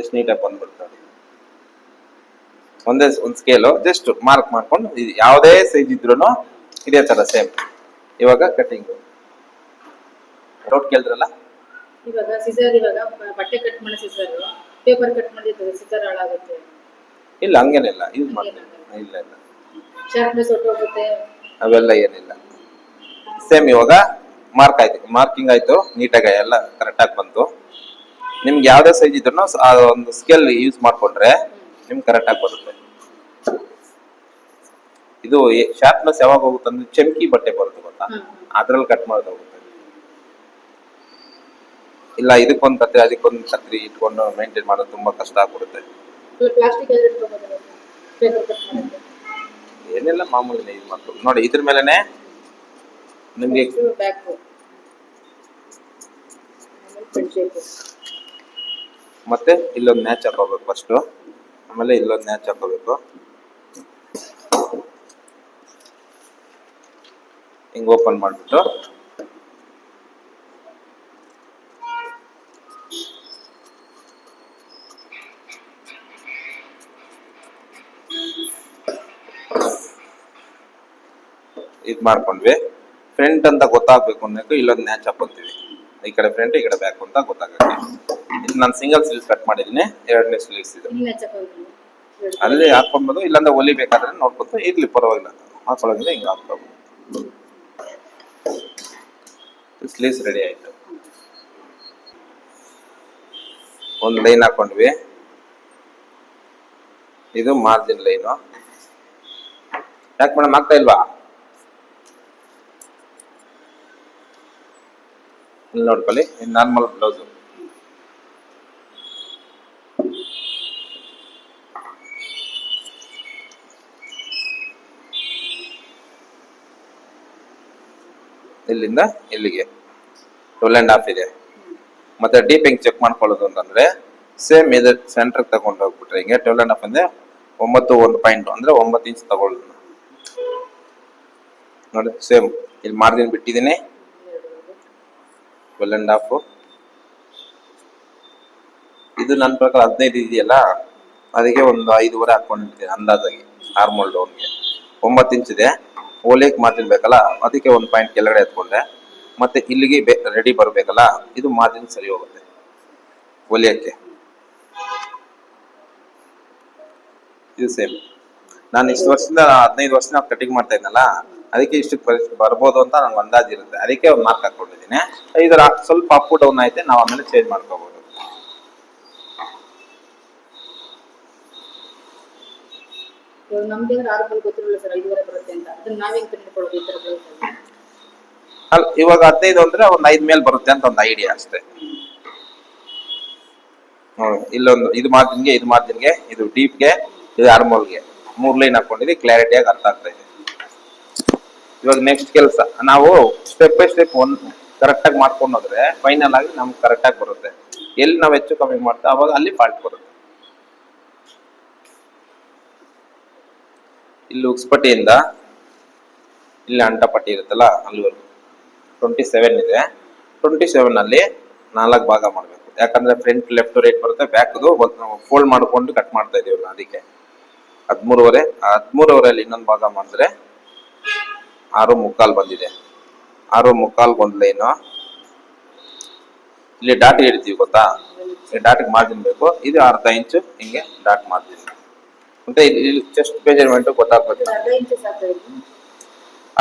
ಎಷ್ಟು ನೀಟಾಗಿ ಬಂದ್ಬಿಡ್ತಾರೆ. ಒಂದೇ ಒಂದು ಸ್ಕೇಲು ಜಸ್ಟ್ ಮಾರ್ಕ್ ಮಾಡ್ಕೊಂಡು, ಇದು ಯಾವುದೇ ಸೈಜ್ ಇದ್ರೂ ಇದೇ ತರ ಸೇಮ್. ಇವಾಗ ಕಟಿಂಗ್ ಡೌಟ್ ಕೇಳಿದ್ರಲ್ಲ. ಇವಾಗ ಸಿಸರ್, ಇವಾಗ ಬಟ್ಟೆ ಕಟ್ ಮಾಡಿ ಸಿಸರ್, ಪೇಪರ್ ಕಟ್ ಮಾಡಿದ್ರೆ ಸಿಸರ್ ಹಾಳಾಗುತ್ತೆ. ಇಲ್ಲ, ಹಂಗೇನಿಲ್ಲ, ಯೂಸ್ ಮಾಡ್ತೀನಿ. ಇಲ್ಲ ಇಲ್ಲ, ಶಾರ್ಪ್ನೆಸ್ ಹೊರಟೋಗುತ್ತೆ, ಅವೆಲ್ಲ ಏನಿಲ್ಲ. ಸೇಮ್ ಇವಾಗ ಮಾರ್ಕ್ ಆಯ್ತು, ಮಾರ್ಕಿಂಗ್ ಆಯ್ತು, ನೀಟಾಗಿ ಎಲ್ಲ ಕರೆಕ್ಟಾಗಿ ಬಂತು. ನಿಮ್ಗೆ ಯಾವುದೇ ಸೈಜ್ ಇದ್ರೂ ಆ ಒಂದು ಸ್ಕೇಲ್ ಯೂಸ್ ಮಾಡ್ಕೊಂಡ್ರೆ ನಿಮ್ಗೆ ಕರೆಕ್ಟಾಗಿ ಬರುತ್ತೆ. ಇದು ಶಾರ್ಪ್ನೆಸ್ ಯಾವಾಗ ಹೋಗುತ್ತೆ ಅಂದ್ರೆ ಚಮ್ಕಿ ಬಟ್ಟೆ ಬರುತ್ತೆ ಗೊತ್ತಾ, ಅದ್ರಲ್ಲಿ ಕಟ್ ಮಾಡೋದು ಹೋಗುತ್ತೆ. ಇಲ್ಲ ಇದಕ್ಕೊಂದು ಕತ್ರಿ ಅದಕ್ಕೊಂದು ಕತ್ರಿ ಇಟ್ಕೊಂಡು ಮೇಂಟೈನ್ ಮಾಡೋದು ತುಂಬಾ ಕಷ್ಟ ಆಗ್ಬಿಡುತ್ತೆ. ಏನೆಲ್ಲ ಮಾಮೂಲಿ ಇದು ಮಾಡ್ಕೊಂಡು ನೋಡಿ, ಇದ್ರ ಮೇಲೆನೆ ನಿಮ್ಗೆ ಮತ್ತೆ ಇಲ್ಲೊಂದು ಮ್ಯಾಚ್ ಹಾಕೋಬೇಕು ಫಸ್ಟ್, ಆಮೇಲೆ ಇಲ್ಲೊಂದು ಮ್ಯಾಚ್ ಹಾಕೋಬೇಕು. ಹಿಂಗ್ ಓಪನ್ ಮಾಡ್ಬಿಟ್ಟು ಇದ್ ಮಾಡ್ಕೊಂಡ್ವಿ. ಫ್ರಂಟ್ ಅಂತ ಗೊತ್ತಾಗ್ಬೇಕು ಅನ್ನೋಕೆ ಇಲ್ಲೊಂದು ಮ್ಯಾಚ್ ಹಾಕೊಂತೀವಿ. ಈ ಕಡೆ ಫ್ರಂಟ್, ಈ ಕಡೆ ಬ್ಯಾಕ್ ಅಂತ ಗೊತ್ತಾಗುತ್ತೆ. ಇದು ನಾನು ಸಿಂಗಲ್ ಸ್ಲೀವ್ಸ್ ಕಟ್ ಮಾಡಿದೀನಿ, ಎರಡನೇ ಸ್ಲೀವ್ಸ್ ಇದು. ಅಲ್ಲಿ ಹಾಕೊಂಬೋದು, ಇಲ್ಲಾಂದ್ರೆ ಹೊಲಿಬೇಕಾದ್ರೆ ನೋಡ್ಕೊತ ಇರ್ಲಿ, ಪರವಾಗಿಲ್ಲ, ಹಾಕೊಳ್ಳೋದಿಲ್ಲ ಹಿಂಗೆ ಹಾಕ್ಬೋದು. ಸ್ಲೀವ್ಸ್ ರೆಡಿ ಆಯ್ತು. ಒಂದು ಲೈನ್ ಹಾಕೊಂಡ್ವಿ, ಇದು ಮಾರ್ಜಿನ್ ಲೈನು. ಯಾಕೆ ಮೇಡಮ್ ಆಗ್ತಾ ಇಲ್ವಾ? ಇಲ್ಲಿ ನೋಡ್ಕೊಳ್ಳಿ, ನಾರ್ಮಲ್ ಬ್ಲೌಸು. ಇಲ್ಲಿಂದ ಇಲ್ಲಿಗೆ 12.5 ಇದೆ. ಮತ್ತೆ ಡೀಪ್ ಹೆಂಗ್ ಚೆಕ್ ಮಾಡ್ಕೊಳ್ಳೋದು ಅಂತಂದ್ರೆ ಸೇಮ್ ಇದು ಸೆಂಟರ್ ತಗೊಂಡು ಹೋಗ್ಬಿಟ್ರೆ ಹಿಂಗೆ 12.5 ಅಂದ್ರೆ 9 ಪಾಯಿಂಟ್ ಅಂದ್ರೆ 9 ಇಂಚ್ ತಗೊಳ್ಳೋದು ನೋಡಿ. ಸೇಮ್ ಇಲ್ಲಿ ಮಾರ್ಜಿನ್ ಬಿಟ್ಟಿದ್ದೀನಿ 12.5. ಇದು ನನ್ನ ಪ್ರಕಾರ 15 ಇದೆಯಲ್ಲ, ಅದಕ್ಕೆ ಒಂದು 5.5 ಹಾಕೊಂಡಿರ್ತೀನಿ ಅಂದಾಜಾಗಿ. ಆರ್ಮೋಲ್ ಡೌನ್ಗೆ 9 ಇಂಚ್ ಇದೆ, ಓಲಿಯಕ್ಕೆ ಮಾರ್ಜಿನ್ ಬೇಕಲ್ಲ, ಅದಕ್ಕೆ 1 ಪಾಯಿಂಟ್ ಕೆಳಗಡೆ ಎತ್ಕೊಂಡೆ. ಮತ್ತೆ ಇಲ್ಲಿಗೆ ರೆಡಿ ಬರಬೇಕಲ್ಲ, ಇದು ಮಾರ್ಜಿನ್ ಸರಿ ಹೋಗುತ್ತೆ ಹೊಲಿಯಕ್ಕೆ. ಇದು ಸೇಮ್ ನಾನು ಇಷ್ಟು ವರ್ಷದಿಂದ 15 ವರ್ಷ ಕಟಿಂಗ್ ಮಾಡ್ತಾ ಇದ್ನಲ್ಲ, ಅದಕ್ಕೆ ಇಷ್ಟು ಬರ್ಬೋದು ಅಂತ ನಂಗೆ ಅಂದಾಜು ಇರುತ್ತೆ. ಅದಕ್ಕೆ ಒಂದು ಮಾರ್ಕ್ ಹಾಕೊಂಡಿದ್ದೀನಿ. ಇದರ ಸ್ವಲ್ಪ ಅಪ್ ಡೌನ್ ಐತೆ, ನಾವು ಆಮೇಲೆ ಚೇಂಜ್ ಮಾಡ್ಕೋಬಹುದು. ಇವಾಗ 15 ಅಂದ್ರೆ ಒಂದು 5 ಮೇಲೆ ಬರುತ್ತೆ ಅಂತ ಒಂದು ಐಡಿಯಾ ಅಷ್ಟೇ. ಇಲ್ಲೊಂದು ಇದು ಮಾರ್ಜಿನ್ಗೆ ಇದು ಡೀಪ್ಗೆ, ಇದು ಆರ್ಮೋಲ್ಗೆ 3 ಲೈನ್ ಹಾಕೊಂಡಿದ್ವಿ, ಕ್ಲಾರಿಟಿಯಾಗಿ ಅರ್ಥ ಆಗ್ತಾ ಇದೆ. ಇವಾಗ ನೆಕ್ಸ್ಟ್ ಕೆಲಸ ನಾವು ಸ್ಟೆಪ್ ಬೈ ಸ್ಟೆಪ್ ಕರೆಕ್ಟ್ ಆಗಿ ಮಾಡ್ಕೊಂಡು ಹೋದ್ರೆ ಫೈನಲ್ ಆಗಿ ನಮ್ಗೆ ಕರೆಕ್ಟ್ ಆಗಿ ಬರುತ್ತೆ. ಎಲ್ಲಿ ನಾವು ಹೆಚ್ಚು ಕಮ್ಮಿ ಮಾಡ್ತಾ ಅವಾಗ ಅಲ್ಲಿ ಫಾಲ್ಟ್ ಬರುತ್ತೆ. ಇಲ್ಲಿ ಉಕ್ಸ್ಪಟ್ಟಿಯಿಂದ ಇಲ್ಲಿ ಅಂಟಪಟ್ಟಿ ಇರುತ್ತಲ್ಲ ಅಲ್ಲಿವರೆಗೂ 27 ಇದೆ. 27 ಅಲ್ಲಿ 4 ಭಾಗ ಮಾಡಬೇಕು. ಯಾಕಂದ್ರೆ ಫ್ರಂಟ್ ಲೆಫ್ಟ್ ರೈಟ್ ಬರುತ್ತೆ, ಬ್ಯಾಕ್ದು ಫೋಲ್ಡ್ ಮಾಡ್ಕೊಂಡು ಕಟ್ ಮಾಡ್ತಾ ಇದೀವಲ್ಲ, ಅದಕ್ಕೆ 13.5 ಇನ್ನೊಂದು ಭಾಗ ಮಾಡಿದ್ರೆ 6.75 ಬಂದಿದೆ. 6.75 ಒಂದು ಲೈನು, ಇಲ್ಲಿ ಡಾಟ್ ಹಿಡಿತೀವಿ ಗೊತ್ತಾ, ಈ ಡಾಟ್ಗೆ ಮಾರ್ಜಿನ್ ಬೇಕು. ಇದು ಅರ್ಧ ಇಂಚು ಹಿಂಗೆ ಡಾಟ್ ಮಾಡ್ತೀವಿ. ಮತ್ತೆ ಇಲ್ಲಿ ಚೆಸ್ಟ್ ಮೆಜರ್ಮೆಂಟ್ ಗೊತ್ತಾಗ್ಬೇಕು. ಅರ್ಧ ಇಂಚು ಸಾಕು ಇದು.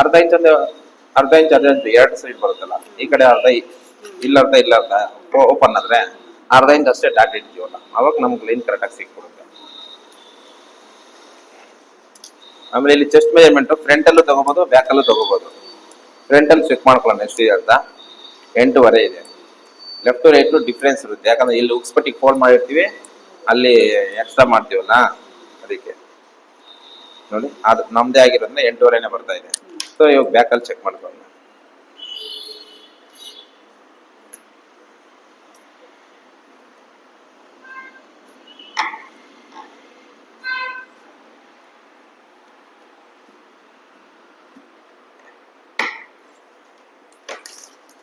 ಅರ್ಧ ಇಂಚ್ ಅಂದ್ರೆ ಅರ್ಧ ಇಂಚ್ ಎರಡು ಸೈಡ್ ಬರುತ್ತಲ್ಲ, ಈ ಕಡೆ ಅರ್ಧ ಇಲ್ಲ ಅರ್ಧ ಓಪನ್ ಆದ್ರೆ ಅರ್ಧ ಇಂಚ್ ಅಷ್ಟೇ ಡಾಟ್ ಇಡ್ತೀವಲ್ಲ, ಅವಾಗ ನಮ್ಗೆ ಲೈನ್ ಕರೆಕ್ಟಾಗಿ ಸಿಕ್ಬಿಡುತ್ತೆ. ಆಮೇಲೆ ಇಲ್ಲಿ ಚೆಸ್ಟ್ ಮೆಜರ್ಮೆಂಟ್ ಫ್ರಂಟ್ ಅಲ್ಲೂ ತಗೋಬಹುದು, ಬ್ಯಾಕ್ ಅಲ್ಲೂ ತಗೋಬಹುದು. ಫ್ರಂಟ್ ಅಲ್ಲಿ ಚೆಕ್ ಮಾಡ್ಕೊಳ್ಳೋಣ ಎಷ್ಟಿದೆ ಅಂತ. 8.5 ಇದೆ. ಲೆಫ್ಟ್ ರೈಟ್ ಡಿಫ್ರೆನ್ಸ್ ಇರುತ್ತೆ, ಯಾಕಂದ್ರೆ ಇಲ್ಲಿ ಉಕ್ಸ್ಪಟ್ಟಿಗೆ ಫೋಲ್ಡ್ ಮಾಡಿರ್ತೀವಿ, ಅಲ್ಲಿ ಎಕ್ಸ್ಟ್ರಾ ಮಾಡ್ತೀವಲ್ಲ ಅದಕ್ಕೆ. ನೋಡಿ ಅದು ನಮ್ದೇ ಆಗಿರೋದ್ರಿಂದ 8.5ನೇ ಬರ್ತಾ ಇದೆ. ಸೊ ಇವಾಗ ಬ್ಯಾಕ್ ಅಲ್ಲಿ ಚೆಕ್ ಮಾಡ್ಕೊಳ್ಳೋಣ.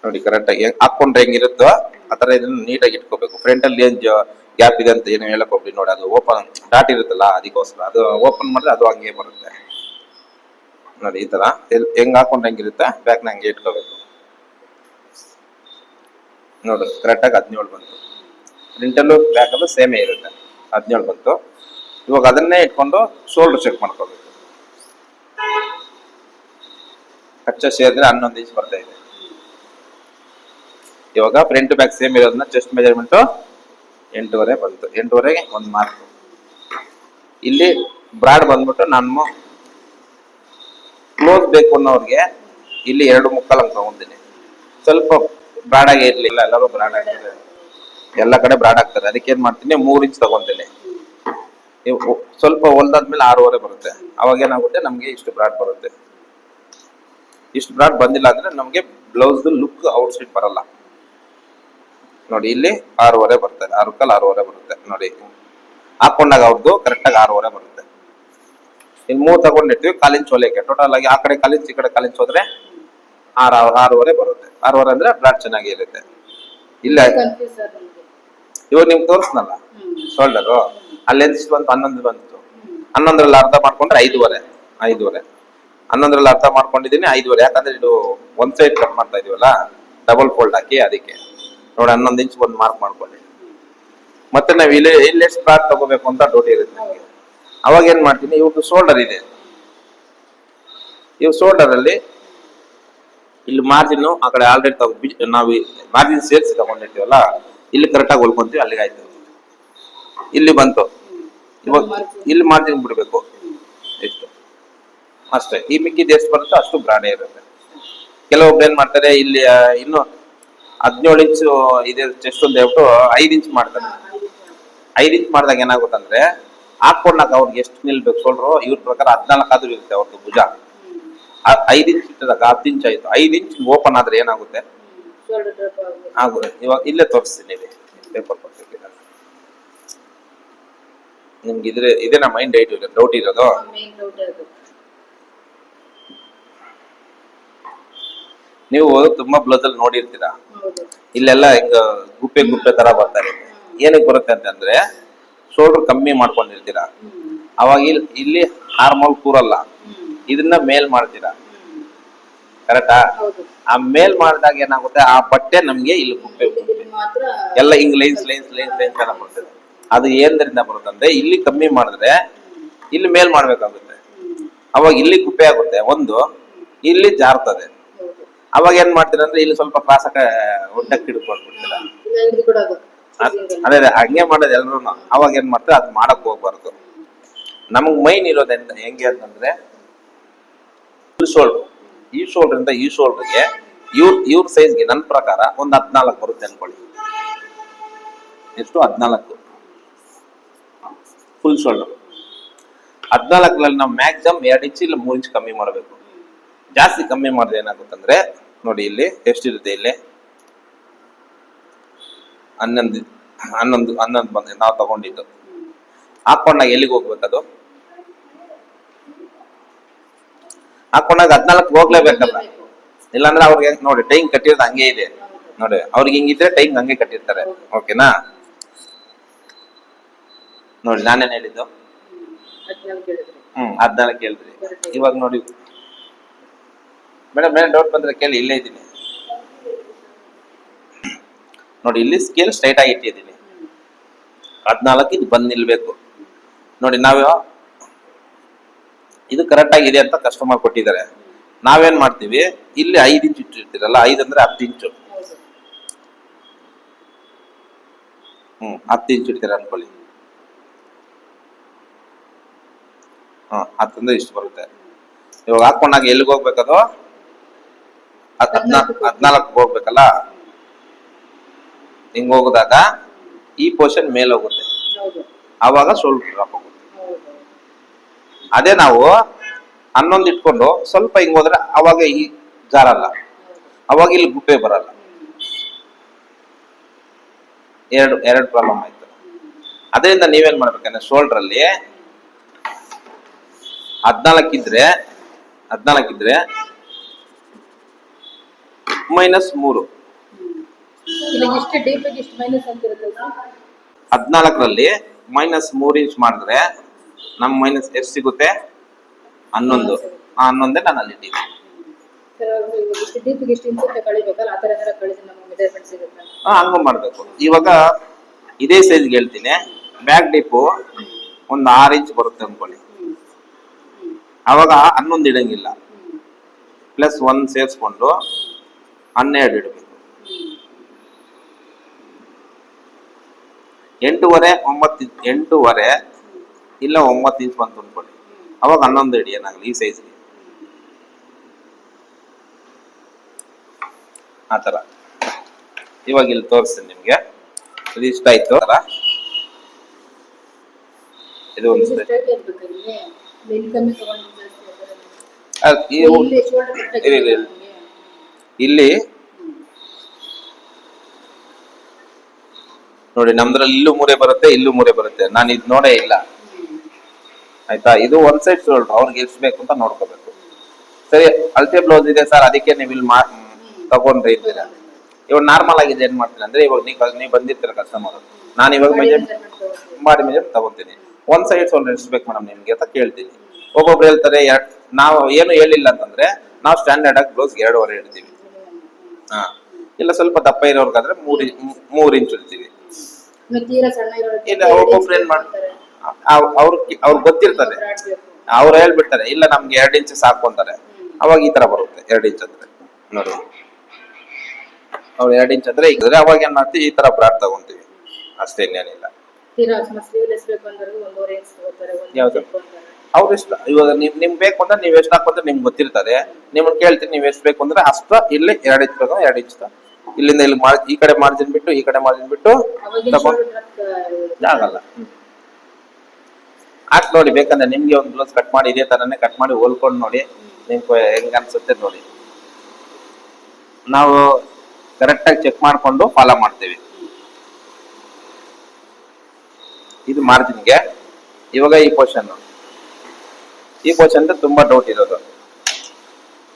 ನೋಡಿ ಕರೆಕ್ಟ್ ಆಗಿ ಹಾಕೊಂಡ್ರೆ ಹೆಂಗಿರುತ್ತೋ ಆತರ ಇದನ್ನ ನೀಟಾಗಿ ಇಟ್ಕೋಬೇಕು. ಫ್ರಂಟ್ ಅಲ್ಲಿ ಏನ್ ಗ್ಯಾಪ್ ಇದೆ ಅಂತ ಏನು ಹೇಳಕ್ ಹೋಗ್ಬಿಡಿ. ನೋಡಿ ಅದು ಓಪನ್ ಡಾಟ್ ಇರುತ್ತಲ್ಲ, ಅದಕ್ಕೋಸ್ಕರ ಅದು ಓಪನ್ ಮಾಡಿದ್ರೆ ಅದು ಹಂಗೆ ಬರುತ್ತೆ. ನೋಡಿ ಈ ತರ ಹೆಂಗ್ ಹಾಕೊಂಡ್ರೆ ಹೆಂಗಿರುತ್ತೆ, ಬ್ಯಾಕ್ ನ ಹಂಗೆ ಇಟ್ಕೋಬೇಕು. ನೋಡಿ ಕರೆಕ್ಟ್ ಆಗಿ 17 ಬಂತು. ಫ್ರಂಟಲ್ಲೂ ಬ್ಯಾಕ್ ಅಲ್ಲೂ ಸೇಮೇ ಇರುತ್ತೆ, 17 ಬಂತು. ಇವಾಗ ಅದನ್ನೇ ಇಟ್ಕೊಂಡು ಶೋಲ್ಡರ್ ಚೆಕ್ ಮಾಡ್ಕೋಬೇಕು. ಕಚ್ಚ ಸೇರಿದ್ರೆ 11 ಇಂಚ್ ಬರ್ತಾ ಇದೆ. ಇವಾಗ ಫ್ರಂಟ್ ಬ್ಯಾಕ್ ಸೇಮ್ ಇರೋದನ್ನ ಚೆಸ್ಟ್ ಮೆಜರ್ಮೆಂಟ್ 8.5 ಬಂತು. 8.5ಗೆ ಒಂದು ಮಾರ್ಕ್. ಇಲ್ಲಿ ಬ್ರಾಡ್ ಬಂದ್ಬಿಟ್ಟು ನಾನು ಕ್ಲೋಸ್ ಬೇಕು ಅನ್ನೋರ್ಗೆ ಇಲ್ಲಿ 2.25 ಅಂತ ತಗೊಂತೀನಿ. ಸ್ವಲ್ಪ ಬ್ರಾಡ್ ಆಗಿ ಇರ್ಲಿಲ್ಲ, ಎಲ್ಲರೂ ಬ್ರಾಡ್ ಆಗ್ತಾರೆ, ಎಲ್ಲ ಕಡೆ ಬ್ರಾಡ್ ಆಗ್ತಾರೆ. ಅದಕ್ಕೆ ಏನ್ ಮಾಡ್ತೀನಿ 3 ಇಂಚ್ ತಗೊಂತೀನಿ. ಸ್ವಲ್ಪ ಹೊಲ್ದಾದ್ಮೇಲೆ 6.5 ಬರುತ್ತೆ. ಅವಾಗ ಏನಾಗುತ್ತೆ ನಮ್ಗೆ ಇಷ್ಟು ಬ್ರಾಡ್ ಬರುತ್ತೆ. ಇಷ್ಟು ಬ್ರಾಡ್ ಬಂದಿಲ್ಲ ಅಂದ್ರೆ ನಮ್ಗೆ ಬ್ಲೌಸ್ ಲುಕ್ ಔಟ್ ಸೈಡ್ ಬರಲ್ಲ. ನೋಡಿ ಇಲ್ಲಿ 6.5 ಬರ್ತದೆ, 6.25 ಬರುತ್ತೆ. ನೋಡಿ ಹಾಕೊಂಡಾಗ ಅವ್ರದ್ದು ಕರೆಕ್ಟ್ ಆಗಿ 6.5 ಬರುತ್ತೆ. ಇನ್ನು 3 ತಗೊಂಡಿರ್ತೀವಿ ಕಾಲಿಂಚ್ ಹೊಲಿಯಕ್ಕೆ. ಟೋಟಲ್ ಆಗಿ ಆ ಕಡೆ ಕಾಲಿಂಚ್ ಈ ಕಡೆ ಕಾಲಿಂಚ್ ಹೋದ್ರೆ 6.5 ಬರುತ್ತೆ. 6.5 ಅಂದ್ರೆ ಬ್ಲಾಡ್ ಚೆನ್ನಾಗಿ ಇರುತ್ತೆ. ಇಲ್ಲ ಕನ್ಫ್ಯೂಸ್ ಸರ್ ನಮ್ಗೆ. ಇವಾಗ ನಿಮ್ಗೆ ತೋರಿಸ್ನಲ್ಲ ಶೋಲ್ಡರು, ಅಲ್ಲಿ ಎಷ್ಟು ಬಂತು 11 ಬಂತು. 11ರಲ್ಲಿ ಅರ್ಧ ಮಾಡ್ಕೊಂಡ್ರೆ 5.5. 11ರಲ್ಲಿ ಅರ್ಧ ಮಾಡ್ಕೊಂಡಿದ್ದೀನಿ 5.5. ಯಾಕಂದ್ರೆ ಇದು ಒಂದ್ ಸೈಡ್ ಕಟ್ ಮಾಡ್ತಾ ಇದೀವಲ್ಲ, ಡಬಲ್ ಫೋಲ್ಡ್ ಹಾಕಿ, ಅದಕ್ಕೆ ನೋಡಿ 11 ಇಂಚ್ ಒಂದು ಮಾರ್ಕ್ ಮಾಡ್ಕೊಳ್ಳಿ. ಮತ್ತೆ ನಾವು ಇಲ್ಲಿ ಎಷ್ಟು ಬ್ರಾಡ್ ತಗೋಬೇಕು ಅಂತ ಡೌಟ್ ಇರುತ್ತೆ ನಮಗೆ. ಅವಾಗ ಏನ್ ಮಾಡ್ತೀನಿ, ಇವ್ರದ್ದು ಶೋಲ್ಡರ್ ಇದೆ, ಇವ್ ಶೋಲ್ಡರ್ ಅಲ್ಲಿ ಇಲ್ಲಿ ಮಾರ್ಜಿನ್ ಆ ಕಡೆ ಆಲ್ರೆಡಿ ನಾವು ಮಾರ್ಜಿನ್ ಸೇರಿಸಿ ತಗೊಂಡಿರ್ತೀವಲ್ಲ, ಇಲ್ಲಿ ಕರೆಕ್ಟ್ ಆಗಿ ಹೊಲ್ಕೊಂತೀವಿ, ಅಲ್ಲಿಗೆ ಆಯ್ತು. ಇಲ್ಲಿ ಬಂತು, ಇವಾಗ ಇಲ್ಲಿ ಮಾರ್ಜಿನ್ ಬಿಡ್ಬೇಕು ಎಷ್ಟು ಅಷ್ಟೇ. ಈ ಮಿಕ್ಕಿದ ಎಷ್ಟು ಬರುತ್ತೋ ಅಷ್ಟು ಬ್ರಾಡೇ ಇರುತ್ತೆ. ಕೆಲವೊಬ್ರು ಏನ್ ಮಾಡ್ತಾರೆ, ಇಲ್ಲಿ ಇನ್ನು 17 ಇಂಚು ಇದೆ ಚೆಸ್ಟ್ ಅಂತ ಹೇಳ್ಬಿಟ್ಟು 5 ಇಂಚ್ ಮಾಡ್ತಾರೆ. 5 ಇಂಚ್ ಮಾಡಿದಾಗ ಏನಾಗುತ್ತಂದ್ರೆ ಹಾಕೊಂಡಾಗ ಅವ್ರಿಗೆ ಎಷ್ಟು ನಿಲ್ಬೇಕು ಶೋಲ್ಡ್ರು, ಇವ್ರ ಪ್ರಕಾರ 14 ಆದ್ರೂ ಇರುತ್ತೆ ಅವ್ರದ್ದು ಭುಜ. 5 ಇಂಚ್ ಇಟ್ಟದಾಗ 10 ಇಂಚ್ ಆಯ್ತು. 5 ಇಂಚ್ ಓಪನ್ ಆದ್ರೆ ಏನಾಗುತ್ತೆ ಆಗುತ್ತೆ. ಇವಾಗ ಇಲ್ಲೇ ತೋರಿಸ್ತೀನಿ, ಪೇಪರ್ ಕೊಡ್ತೀನಿ ನಿಮ್ಗೆ. ಇದೇ ನಮ್ಮ ಮೈಂಡ್ ಡೌಟ್ ಇರೋದು. ನೀವು ತುಂಬಾ ಬ್ಲೌಸ್ ಅಲ್ಲಿ ನೋಡಿರ್ತೀರಾ, ಇಲ್ಲೆಲ್ಲ ಹಿಂಗ ಗುಪ್ಪೆ ತರ ಬರ್ತಾರೆ. ಏನಕ್ಕೆ ಬರುತ್ತೆ ಅಂತಂದ್ರೆ ಶೋಲ್ಡರ್ ಕಮ್ಮಿ ಮಾಡ್ಕೊಂಡಿರ್ತೀರಾ, ಅವಾಗ ಇಲ್ಲಿ ಹಾರ್ಮೋಲ್ ಕೂರಲ್ಲ, ಇದನ್ನ ಮೇಲ್ ಮಾಡ್ತೀರಾ. ಕರೆಕ್ಟಾ? ಆ ಮೇಲ್ ಮಾಡಿದಾಗ ಏನಾಗುತ್ತೆ, ಆ ಬಟ್ಟೆ ನಮ್ಗೆ ಇಲ್ಲಿ ಗುಪ್ಪೆ ಎಲ್ಲ ಹಿಂಗ್ ಲೈನ್ಸ್ ಎಲ್ಲ ಬರ್ತದೆ. ಅದು ಏನ್ರಿಂದ ಬರುತ್ತಂದ್ರೆ ಇಲ್ಲಿ ಕಮ್ಮಿ ಮಾಡಿದ್ರೆ ಇಲ್ಲಿ ಮೇಲ್ ಮಾಡ್ಬೇಕಾಗುತ್ತೆ. ಅವಾಗ ಇಲ್ಲಿ ಗುಪ್ಪೆ ಆಗುತ್ತೆ, ಒಂದು ಇಲ್ಲಿ ಜಾರ್ತದೆ. ಅವಾಗ ಏನ್ ಮಾಡ್ತೀರ ಅಂದ್ರೆ ಇಲ್ಲಿ ಸ್ವಲ್ಪ ಕ್ಲಾಸಕ ಒಡ್ಡಕ್ಕೆ ಹಿಡ್ಕೊಂಡ್ಬಿಡ್ತೀರ. ಅದೇ ಹಂಗೆ ಮಾಡೋದು ಎಲ್ರು. ಅವಾಗ ಏನ್ ಮಾಡ್ತಾರೆ, ಅದು ಮಾಡಕ್ ಹೋಗ್ಬಾರ್ದು. ನಮಗ್ ಮೈನ್ ಇರೋದ್ ಹೆಂಗೆ ಅಂತಂದ್ರೆ ಶೋಲ್ಡರ್, ಈ ಶೋಲ್ಡರ್ ಇಂದ ಈ ಶೋಲ್ಡರ್ಗೆ ಇವ್ರ ಸೈಜ್ಗೆ ನನ್ನ ಪ್ರಕಾರ ಒಂದು 14 ಬರುತ್ತೆ ಅನ್ಕೊಳ್ಳಿ. ಎಷ್ಟು? 14 ಫುಲ್ ಶೋಲ್ಡರ್. 14ರಲ್ಲಿ ನಾವು ಮ್ಯಾಕ್ಸಿಮಮ್ 2 ಇಂಚ್ ಇಲ್ಲ 3 ಇಂಚ್ ಕಮ್ಮಿ ಮಾಡಬೇಕು. ಜಾಸ್ತಿ ಕಮ್ಮಿ ಮಾಡಿದ್ರೆ ಏನಾಗುತ್ತಂದ್ರೆ ನೋಡಿ ಇಲ್ಲಿ ಎಷ್ಟಿರುತ್ತೆ, ಇಲ್ಲಿ 11 ಬಂದ್ರೆ ನಾವು ತಗೊಂಡಿದ್ದು. ಹಾಕೊಂಡಾಗ ಎಲ್ಲಿಗೆ ಹೋಗ್ಬೇಕದು? ಹಾಕೊಂಡಾಗ 14 ಹೋಗ್ಲೇಬೇಕಲ್ಲ. ಇಲ್ಲಾಂದ್ರೆ ಅವ್ರಿಗೆ ನೋಡಿ ಟೈಮ್ ಕಟ್ಟಿರೋದು ಹಂಗೆ ಇದೆ. ನೋಡಿ ಅವ್ರಿಗೆ ಹಿಂಗಿದ್ರೆ ಟೈಮ್ ಹಂಗೆ ಕಟ್ಟಿರ್ತಾರೆ. ಓಕೆನಾ? ನೋಡಿ ನಾನೇನ್ ಹೇಳಿದ್ದು 14 ಹೇಳಿದ್ರಿ. ಇವಾಗ ನೋಡಿ ಮೇಡಮ್ ಡೌಟ್ ಬಂದ್ರೆ ಕೇಳಿ, ಇಲ್ಲೇ ಇದ್ದೀನಿ. ನೋಡಿ ಇಲ್ಲಿ ಸ್ಕೇಲ್ ಸ್ಟ್ರೈಟ್ ಆಗಿ ಇಟ್ಟಿದ್ದೀನಿ. 14 ಇದು ಬಂದು ನಿಲ್ಬೇಕು. ನೋಡಿ ನಾವು ಇದು ಕರೆಕ್ಟ್ ಆಗಿದೆ ಅಂತ ಕಸ್ಟಮರ್ ಕೊಟ್ಟಿದ್ದಾರೆ. ನಾವೇನ್ ಮಾಡ್ತೀವಿ, ಇಲ್ಲಿ 5 ಇಂಚ್ ಇಟ್ಟಿರ್ತೀರಲ್ಲ, 5 ಅಂದ್ರೆ 10 ಇಂಚು. 10 ಇಂಚ್ ಇಡ್ತೀರ ಅನ್ಕೊಳ್ಳಿ. 10 ಅಂದ್ರೆ ಇಷ್ಟು ಬರುತ್ತೆ. ಇವಾಗ ಹಾಕೊಂಡಾಗ ಎಲ್ಲಿಗೆ ಹೋಗ್ಬೇಕದು? 14 ಹೋಗ್ಬೇಕಲ್ಲ. ಹಿಂಗ್ ಹೋಗಿದಾಗ ಈ ಪೋರ್ಷನ್ ಮೇಲೆ ಹೋಗುತ್ತೆ, ಆವಾಗ ಶೋಲ್ಡರ್ ಡ್ರಾಪ್ ಹೋಗುತ್ತೆ. ಅದೇ ನಾವು 11 ಇಟ್ಕೊಂಡು ಸ್ವಲ್ಪ ಹಿಂಗ್ ಹೋದ್ರೆ ಅವಾಗ ಈ ಜಾರಲ್ಲ, ಅವಾಗ ಇಲ್ಲಿ ಗುಪ್ಪೆ ಬರಲ್ಲ. ಎರಡು ಪ್ರಾಬ್ಲಮ್ ಆಯ್ತು. ಅದರಿಂದ ನೀವೇನ್ ಮಾಡ್ಬೇಕಂದ್ರೆ ಶೋಲ್ಡರ್ ಅಲ್ಲಿ 14 ಇದ್ರೆ -3. 14ರಲ್ಲಿ -3 ಇಂಚ್ ಮಾಡಿದ್ರೆ ನಮ್ ಮೈನಸ್ ಎಷ್ಟು ಸಿಗುತ್ತೆ? 11. 11 ನಾನು ಅಲ್ಲಿ ಇಟ್ಟಿದ್ದೀನಿ. ಹಂಗ ಮಾಡ್ಬೇಕು. ಇವಾಗ ಇದೇ ಸೈಜ್ಗೆ ಹೇಳ್ತೀನಿ. ಬ್ಯಾಕ್ ಡಿಪ್ಪು ಒಂದು 6 ಇಂಚ್ ಬರುತ್ತೆ ಅನ್ಕೊಳ್ಳಿ. ಅವಾಗ 11 ಇಡಂಗಿಲ್ಲ, +1 ಸೇರಿಸ್ಕೊಂಡು 12 ಇಡಬೇಕು. 8.5 8.5 ಇಲ್ಲ 9 ಇಂಚ್ ಬಂತು ಅನ್ಕೊಳ್ಳಿ, ಅವಾಗ 11 ಇಡಿ ಏನಾಗಲಿ ಈ ಸೈಜ್ಗೆ. ಆತರ ಇವಾಗ ಇಲ್ಲಿ ತೋರಿಸ್ತೀನಿ ನಿಮ್ಗೆ. ಇದು ಇಷ್ಟ ಆಯ್ತು ಅಲ್ಲ, ಇದು ಒಂದು ಇಲ್ಲಿ ನೋಡಿ, ನಮ್ದ್ರಲ್ಲಿ ಇಲ್ಲೂ 3 ಬರುತ್ತೆ, ಇಲ್ಲೂ 3 ಬರುತ್ತೆ. ನಾನು ಇದು ನೋಡೇ ಇಲ್ಲ, ಆಯ್ತಾ? ಇದು ಒಂದ್ ಸೈಡ್ ಶೋಲ್ಡರ್, ಅವ್ರಿಗೆ ಎಷ್ಟು ಬೇಕು ಅಂತ ನೋಡ್ಕೋಬೇಕು. ಸರಿ, ಅಳತೆ ಬ್ಲೌಸ್ ಇದೆ ಸರ್, ಅದಕ್ಕೆ ನೀವು ಇಲ್ಲಿ ತಗೊಂಡ್ರಿ ಇರ್ತೀರ. ಇವಾಗ ನಾರ್ಮಲ್ ಆಗಿದೆ ಏನ್ ಮಾಡ್ತೀನಿ ಅಂದ್ರೆ, ಇವಾಗ ನೀವು ಬಂದಿರ್ತೀರ ಕಸ್ಟಮರ್, ನಾನು ಇವಾಗ ಮೆಜರ್ಮೆಂಟ್ ತಗೊಂತೀನಿ. ಒಂದ್ ಸೈಡ್ ಶೋಲ್ಡರ್ ಎಷ್ಟು ಬೇಕು ಮೇಡಮ್ ನಿಮ್ಗೆ ಅಂತ ಕೇಳ್ತೀನಿ. ಒಬ್ಬೊಬ್ರು ಹೇಳ್ತಾರೆ ನಾವು ಏನು ಹೇಳಿಲ್ಲ ಅಂತಂದ್ರೆ ನಾವು ಸ್ಟ್ಯಾಂಡರ್ಡ್ ಆಗಿ ಬ್ಲೌಸ್ 2.5 ಇಡ್ತೀವಿ. ಇಲ್ಲ ಸ್ವಲ್ಪ ದಪ್ಪ ಇರೋರ್ಗಾದ್ರೆ 3 ಇಂಚ್ ಇಡ್ತೀವಿ. ಇಲ್ಲ ಒಬ್ಬೊಬ್ರು ಏನ್ ಮಾಡ್ತಾರೆ, ಅವ್ರು ಗೊತ್ತಿರ್ತಾರೆ, ಅವ್ರು ಹೇಳ್ಬಿಡ್ತಾರೆ ಇಲ್ಲ ನಮ್ಗೆ 2 ಇಂಚ್ ಸಾಕು ಅಂತಾರೆ. ಅವಾಗ ಈ ತರ ಬರುತ್ತೆ 2 ಇಂಚ್ ಅಂದ್ರೆ. ನೋಡಿ, ಅವ್ರು 2 ಇಂಚ್ ಅಂದ್ರೆ ಈಗ ಅವಾಗ ಏನ್ ಮಾಡ್ತೀವಿ, ಈ ತರ ಬ್ರಾಡ್ ತಗೊಂತೀವಿ ಅಷ್ಟೇ, ಇನ್ನೇನಿಲ್ಲ. ಯಾವ್ದು ಅವ್ರ ಇಷ್ಟ. ಇವಾಗ ನಿಮ್ ಬೇಕು ಅಂದ್ರೆ ನೀವ್ ಎಷ್ಟು ಹಾಕೋದ್ರೆ ನಿಮ್ಗೆ ಗೊತ್ತಿರ್ತದೆ. ನಿಮ್ಗೆ ಕೇಳ್ತೀನಿ ನೀವ್ ಎಷ್ಟು ಬೇಕು ಅಂದ್ರೆ ಅಷ್ಟ. ಇಲ್ಲಿ 2 ಇಂಚ್ ಬೇಕು, 2 ಇಂಚ್ ಇಲ್ಲಿಂದ ಇಲ್ಲಿ ಈ ಕಡೆ ಮಾರ್ಜಿನ್ ಬಿಟ್ಟು ಈ ಕಡೆ ಮಾರ್ಜಿನ್ ಬಿಟ್ಟು ಆಗಲ್ಲ. ಹಾಕಿ ನೋಡಿ, ಬೇಕಂದ್ರೆ ನಿಮ್ಗೆ ಒಂದು ಬ್ಲೌಸ್ ಕಟ್ ಮಾಡಿ ಇದೇ ತರನೇ ಕಟ್ ಮಾಡಿ ಹೋಲ್ಕೊಂಡು ನೋಡಿ, ನಿಮ್ಗೆ ಹೆಂಗ ಅನ್ಸುತ್ತೆ ನೋಡಿ. ನಾವು ಕರೆಕ್ಟ್ ಆಗಿ ಚೆಕ್ ಮಾಡ್ಕೊಂಡು ಫಾಲೋ ಮಾಡ್ತೀವಿ. ಇದು ಮಾರ್ಜಿನ್ಗೆ. ಇವಾಗ ಈ ಪೋರ್ಷನ್ ತುಂಬಾ ಡೌಟ್ ಇರೋದು.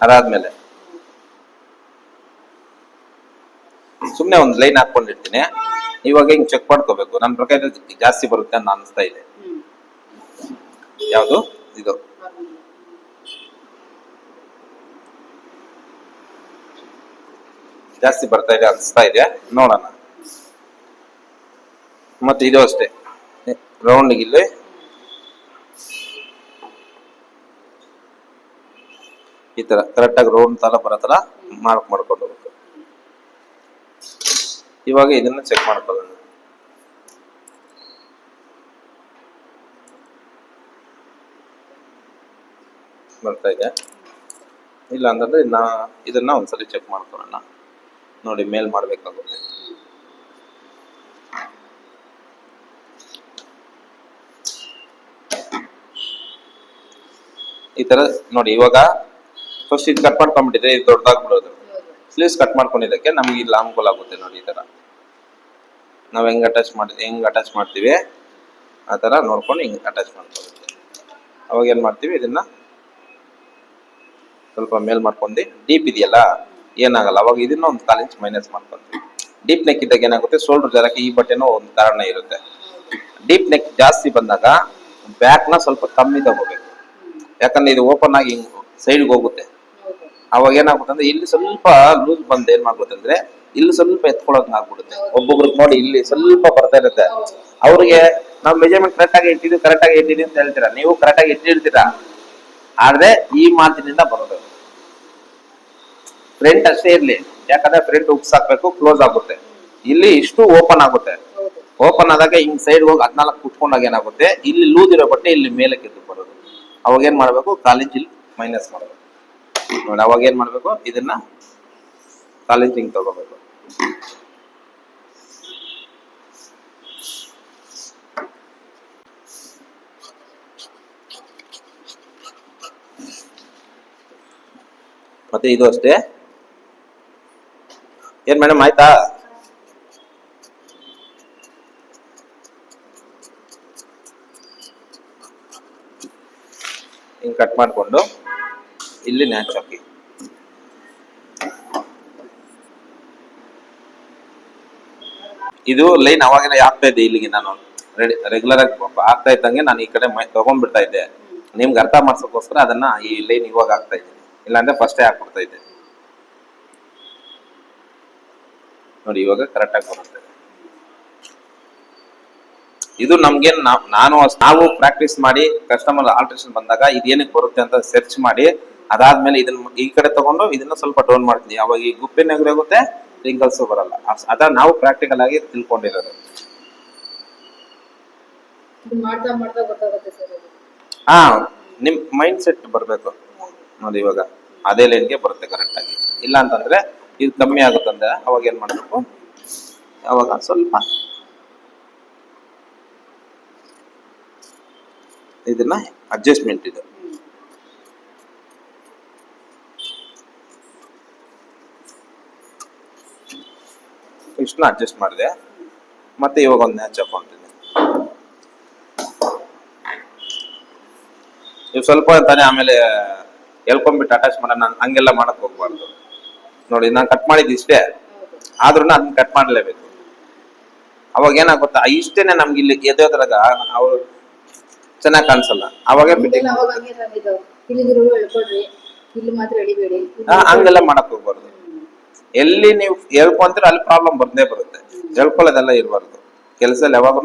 ಅದಾದ್ಮೇಲೆ ಸುಮ್ನೆ ಒಂದು ಲೈನ್ ಹಾಕೊಂಡಿರ್ತೀನಿ. ಇವಾಗ ಹಿಂಗ್ ಚೆಕ್ ಮಾಡ್ಕೋಬೇಕು. ನನ್ನ ಪ್ರಕಾರ ಜಾಸ್ತಿ ಬರುತ್ತೆ ಅಂತ ಅನಿಸ್ತಾ ಇದೆ. ಯಾವುದು ಇದು? ಜಾಸ್ತಿ ಬರ್ತಾ ಇದೆ ಅನಿಸ್ತಾ ಇದೆ, ನೋಡೋಣ. ಮತ್ತೆ ಇದು ಅಷ್ಟೇ, ರೌಂಡ್ ಇಲ್ಲಿ ಈ ತರ ಕರೆಕ್ಟ್ ಆಗಿ ರೌಂಡ್ ತರ ಬರತರ ಮಾರ್ಕ್ ಮಾಡ್ಕೊಂಡು ಹೋಗ್ಬೇಕು. ಇವಾಗ ಇದನ್ನ ಚೆಕ್ ಮಾಡ್ಕೊಳ್ಳೋಣ. ಬರ್ತಾ ಇದೆ ಇಲ್ಲ ಅಂತಂದ್ರೆ ಇದನ್ನ ಒಂದ್ಸಲಿ ಚೆಕ್ ಮಾಡ್ಕೊಳ್ಳೋಣ. ನೋಡಿ, ಮೇಲ್ ಮಾಡ್ಬೇಕಾಗುತ್ತೆ. ಈ ತರ ನೋಡಿ. ಇವಾಗ ಫಸ್ಟ್ ಇದು ಕಟ್ ಮಾಡ್ಕೊಂಡ್ಬಿಟ್ಟಿದ್ರೆ ಇದು ದೊಡ್ಡದಾಗ್ಬಿಡೋದು. ಸ್ಲೀವ್ಸ್ ಕಟ್ ಮಾಡ್ಕೊಂಡಿದ್ದಕ್ಕೆ ನಮ್ಗೆ ಇಲ್ಲಿ ಅನುಕೂಲ ಆಗುತ್ತೆ. ನೋಡಿ, ಈ ತರ ನಾವ್ ಹೆಂಗ್ ಅಟ್ಯಾಚ್ ಮಾಡ್ತೀವಿ ಆ ತರ ನೋಡ್ಕೊಂಡು ಹಿಂಗ್ ಅಟ್ಯಾಚ್ ಮಾಡ್ಕೊಬೇಕು. ಅವಾಗ ಏನ್ ಮಾಡ್ತೀವಿ, ಇದನ್ನ ಸ್ವಲ್ಪ ಮೇಲ್ ಮಾಡ್ಕೊಂಡು ಡೀಪ್ ಇದೆಯಲ್ಲ ಏನಾಗಲ್ಲ. ಅವಾಗ ಇದನ್ನ ಒಂದು 1/4 ಇಂಚ್ ಮೈನಸ್ ಮಾಡ್ಕೊಂತೀವಿ. ಡೀಪ್ ನೆಕ್ ಇದ್ದಾಗ ಏನಾಗುತ್ತೆ, ಶೋಲ್ಡರ್ ಜಾರಕ್ಕೆ ಈ ಬಟ್ಟೆನೂ ಒಂದು ಕಾರಣ ಇರುತ್ತೆ. ಡೀಪ್ ನೆಕ್ ಜಾಸ್ತಿ ಬಂದಾಗ ಬ್ಯಾಕ್ ನ ಸ್ವಲ್ಪ ಕಮ್ಮಿ ತಗೋಬೇಕು. ಯಾಕಂದ್ರೆ ಇದು ಓಪನ್ ಆಗಿ ಸೈಡ್ಗೆ ಹೋಗುತ್ತೆ. ಅವಾಗ ಏನಾಗುತ್ತೆ ಅಂದ್ರೆ ಇಲ್ಲಿ ಸ್ವಲ್ಪ ಲೂಸ್ ಬಂದು ಏನ್ ಮಾಡ್ಬೋದು ಅಂದ್ರೆ ಇಲ್ಲಿ ಸ್ವಲ್ಪ ಎತ್ಕೊಳ್ಳೋಂಗ್ ಆಗ್ಬಿಡುತ್ತೆ. ಒಬ್ಬೊಬ್ರಿಗೆ ನೋಡಿ ಇಲ್ಲಿ ಸ್ವಲ್ಪ ಬರ್ತಾ ಇರುತ್ತೆ. ಅವ್ರಿಗೆ ನಾವು ಮೆಜರ್ಮೆಂಟ್ ಕರೆಕ್ಟ್ ಆಗಿ ಇಟ್ಟಿದೀವಿ ಅಂತ ಹೇಳ್ತೀರಾ, ನೀವು ಕರೆಕ್ಟ್ ಆಗಿ ಇಟ್ಟಿರ್ತೀರಾ, ಆದ್ರೆ ಈ ಮಾತಿನಿಂದ ಬರೋದು ಫ್ರಂಟ್ ಅಷ್ಟೇ ಇರ್ಲಿ, ಯಾಕಂದ್ರೆ ಫ್ರಂಟ್ ಉಕ್ಸ್ ಹಾಕ್ಬೇಕು, ಕ್ಲೋಸ್ ಆಗುತ್ತೆ. ಇಲ್ಲಿ ಇಷ್ಟು ಓಪನ್ ಆಗುತ್ತೆ. ಓಪನ್ ಆದಾಗ ಹಿಂಗ್ ಸೈಡ್ ಹೋಗಿ 14 ಕುತ್ಕೊಂಡಾಗ ಏನಾಗುತ್ತೆ, ಇಲ್ಲಿ ಲೂಸ್ ಇರೋ ಬಟ್ಟೆ ಇಲ್ಲಿ ಮೇಲೆ ಕೆದ್ದು ಬರೋದು. ಅವಾಗ ಏನ್ ಮಾಡ್ಬೇಕು, ಕಾಲಿಂಚ್ ಇಲ್ಲಿ ಮೈನಸ್ ಮಾಡಬೇಕು ನೋಡಿ. ಅವಾಗ ಏನ್ ಮಾಡ್ಬೇಕು, ಇದನ್ನ ಕಾಲಿಂಚ್ ಹಿಂಗ್ ತಗೋಬೇಕು. ಮತ್ತೆ ಇದು ಅಷ್ಟೇ. ಏನ್ ಮೇಡಮ್ ಆಯ್ತಾ? ಹಿಂಗ್ ಕಟ್ ಮಾಡ್ಕೊಂಡು ಇಲ್ಲಿ ನ್ಯಾಚ್ ಹಾಕಿ. ಇದು ಲೈನ್ ಅವಾಗೆಲ್ಲ ಆಗ್ತಾ ಇದ್ದೆ, ಇಲ್ಲಿಗೆ ನಾನು ರೆಗ್ಯುಲರ್ ಆಗಿ ಆಗ್ತಾ ಇದ್ದಂಗೆ ನಾನು ಈ ಕಡೆ ತಗೊಂಡ್ಬಿಡ್ತಾ ಇದ್ದೆ. ನಿಮ್ಗೆ ಅರ್ಥ ಮಾಡ್ಸೋಕೋಸ್ಕರ ಅದನ್ನ ಈ ಲೈನ್ ಇವಾಗ ಆಗ್ತಾ ಇದ್ದೀನಿ, ಇಲ್ಲಾಂದ್ರೆ ಫಸ್ಟೇ ಹಾಕ್ಬಿಡ್ತಾ ಇದ್ದೆ ನೋಡಿ. ಇವಾಗ ಕರೆಕ್ಟ್ ಆಗಿ ಬರುತ್ತೆ. ಇದು ನಮ್ಗೇನ್ ನಾವು ಪ್ರಾಕ್ಟೀಸ್ ಮಾಡಿ ಕಸ್ಟಮರ್ ಆಲ್ಟ್ರೇಷನ್ ಬಂದಾಗ ಇದೇನಕ್ಕೆ ಬರುತ್ತೆ ಅಂತ ಸರ್ಚ್ ಮಾಡಿ, ಅದಾದ್ಮೇಲೆ ಇದನ್ನ ಈ ಕಡೆ ತಗೊಂಡು ಇದನ್ನ ಸ್ವಲ್ಪ ಡೌನ್ ಮಾಡ್ತೀನಿ. ಅವಾಗ ಈ ಗುಪ್ಪಿನ ಆಗುತ್ತೆ, ರಿಂಕಲ್ಸ್ ಬರಲ್ಲ. ಅದ ನಾವು ಪ್ರಾಕ್ಟಿಕಲ್ ಆಗಿ ತಿಳ್ಕೊಂಡಿರೋದು. ಹಾ, ನಿಮ್ ಮೈಂಡ್ ಸೆಟ್ ಬರ್ಬೇಕು ನೋಡಿ. ಇವಾಗ ಅದೇ ಲೈನ್ಗೆ ಬರುತ್ತೆ ಕರೆಕ್ಟ್ ಆಗಿ. ಇಲ್ಲ ಅಂತಂದ್ರೆ ಇದು ಕಮ್ಮಿ ಆಗುತ್ತಂದ್ರೆ ಅವಾಗ ಏನ್ ಮಾಡ್ಬೇಕು, ಅವಾಗ ಸ್ವಲ್ಪ ಇದನ್ನ ಅಡ್ಜಸ್ಟ್ಮೆಂಟ್ ಇದು ಇಷ್ಟನ್ನ ಅಡ್ಜಸ್ಟ್ ಮಾಡಿದೆ. ಮತ್ತೆ ಇವಾಗ ಒಂದು ನ್ಯಾಚ್ ಹಾಕೊಂತೀನಿ. ನೀವು ಸ್ವಲ್ಪ ತಾನೇ ಆಮೇಲೆ ಎಳ್ಕೊಂಡ್ಬಿಟ್ಟು ಅಟ್ಯಾಚ್ ಮಾಡೋಣ, ಹಂಗೆಲ್ಲ ಮಾಡಕ್ ಹೋಗ್ಬಾರ್ದು ನೋಡಿ. ನಾನು ಕಟ್ ಮಾಡಿದ್ದು ಇಷ್ಟೇ, ಆದ್ರೂ ಅದನ್ನ ಕಟ್ ಮಾಡಲೇಬೇಕು. ಅವಾಗ ಏನಾಗುತ್ತಾ, ಇಷ್ಟೇನೆ ನಮ್ಗೆ ಇಲ್ಲಿ ಎದೋದ್ರಾಗ ಅವ್ರು ಚೆನ್ನಾಗಿ ಕಾಣಿಸಲ್ಲ. ಅವಾಗ ಹಂಗೆಲ್ಲ ಮಾಡಕ್ ಹೋಗ್ಬಾರ್ದು. ಎಲ್ಲಿ ನೀವು ಹೇಳ್ಕೊಂತೀರ ಅಲ್ಲಿ ಪ್ರಾಬ್ಲಮ್ ಬಂದೇ ಬರುತ್ತೆ. ಹೇಳ್ಕೊಳ್ಳೋದೆಲ್ಲ ಇರಬಾರ್ದು ಕೆಲಸದಲ್ಲಿ. ಯಾವಾಗೂ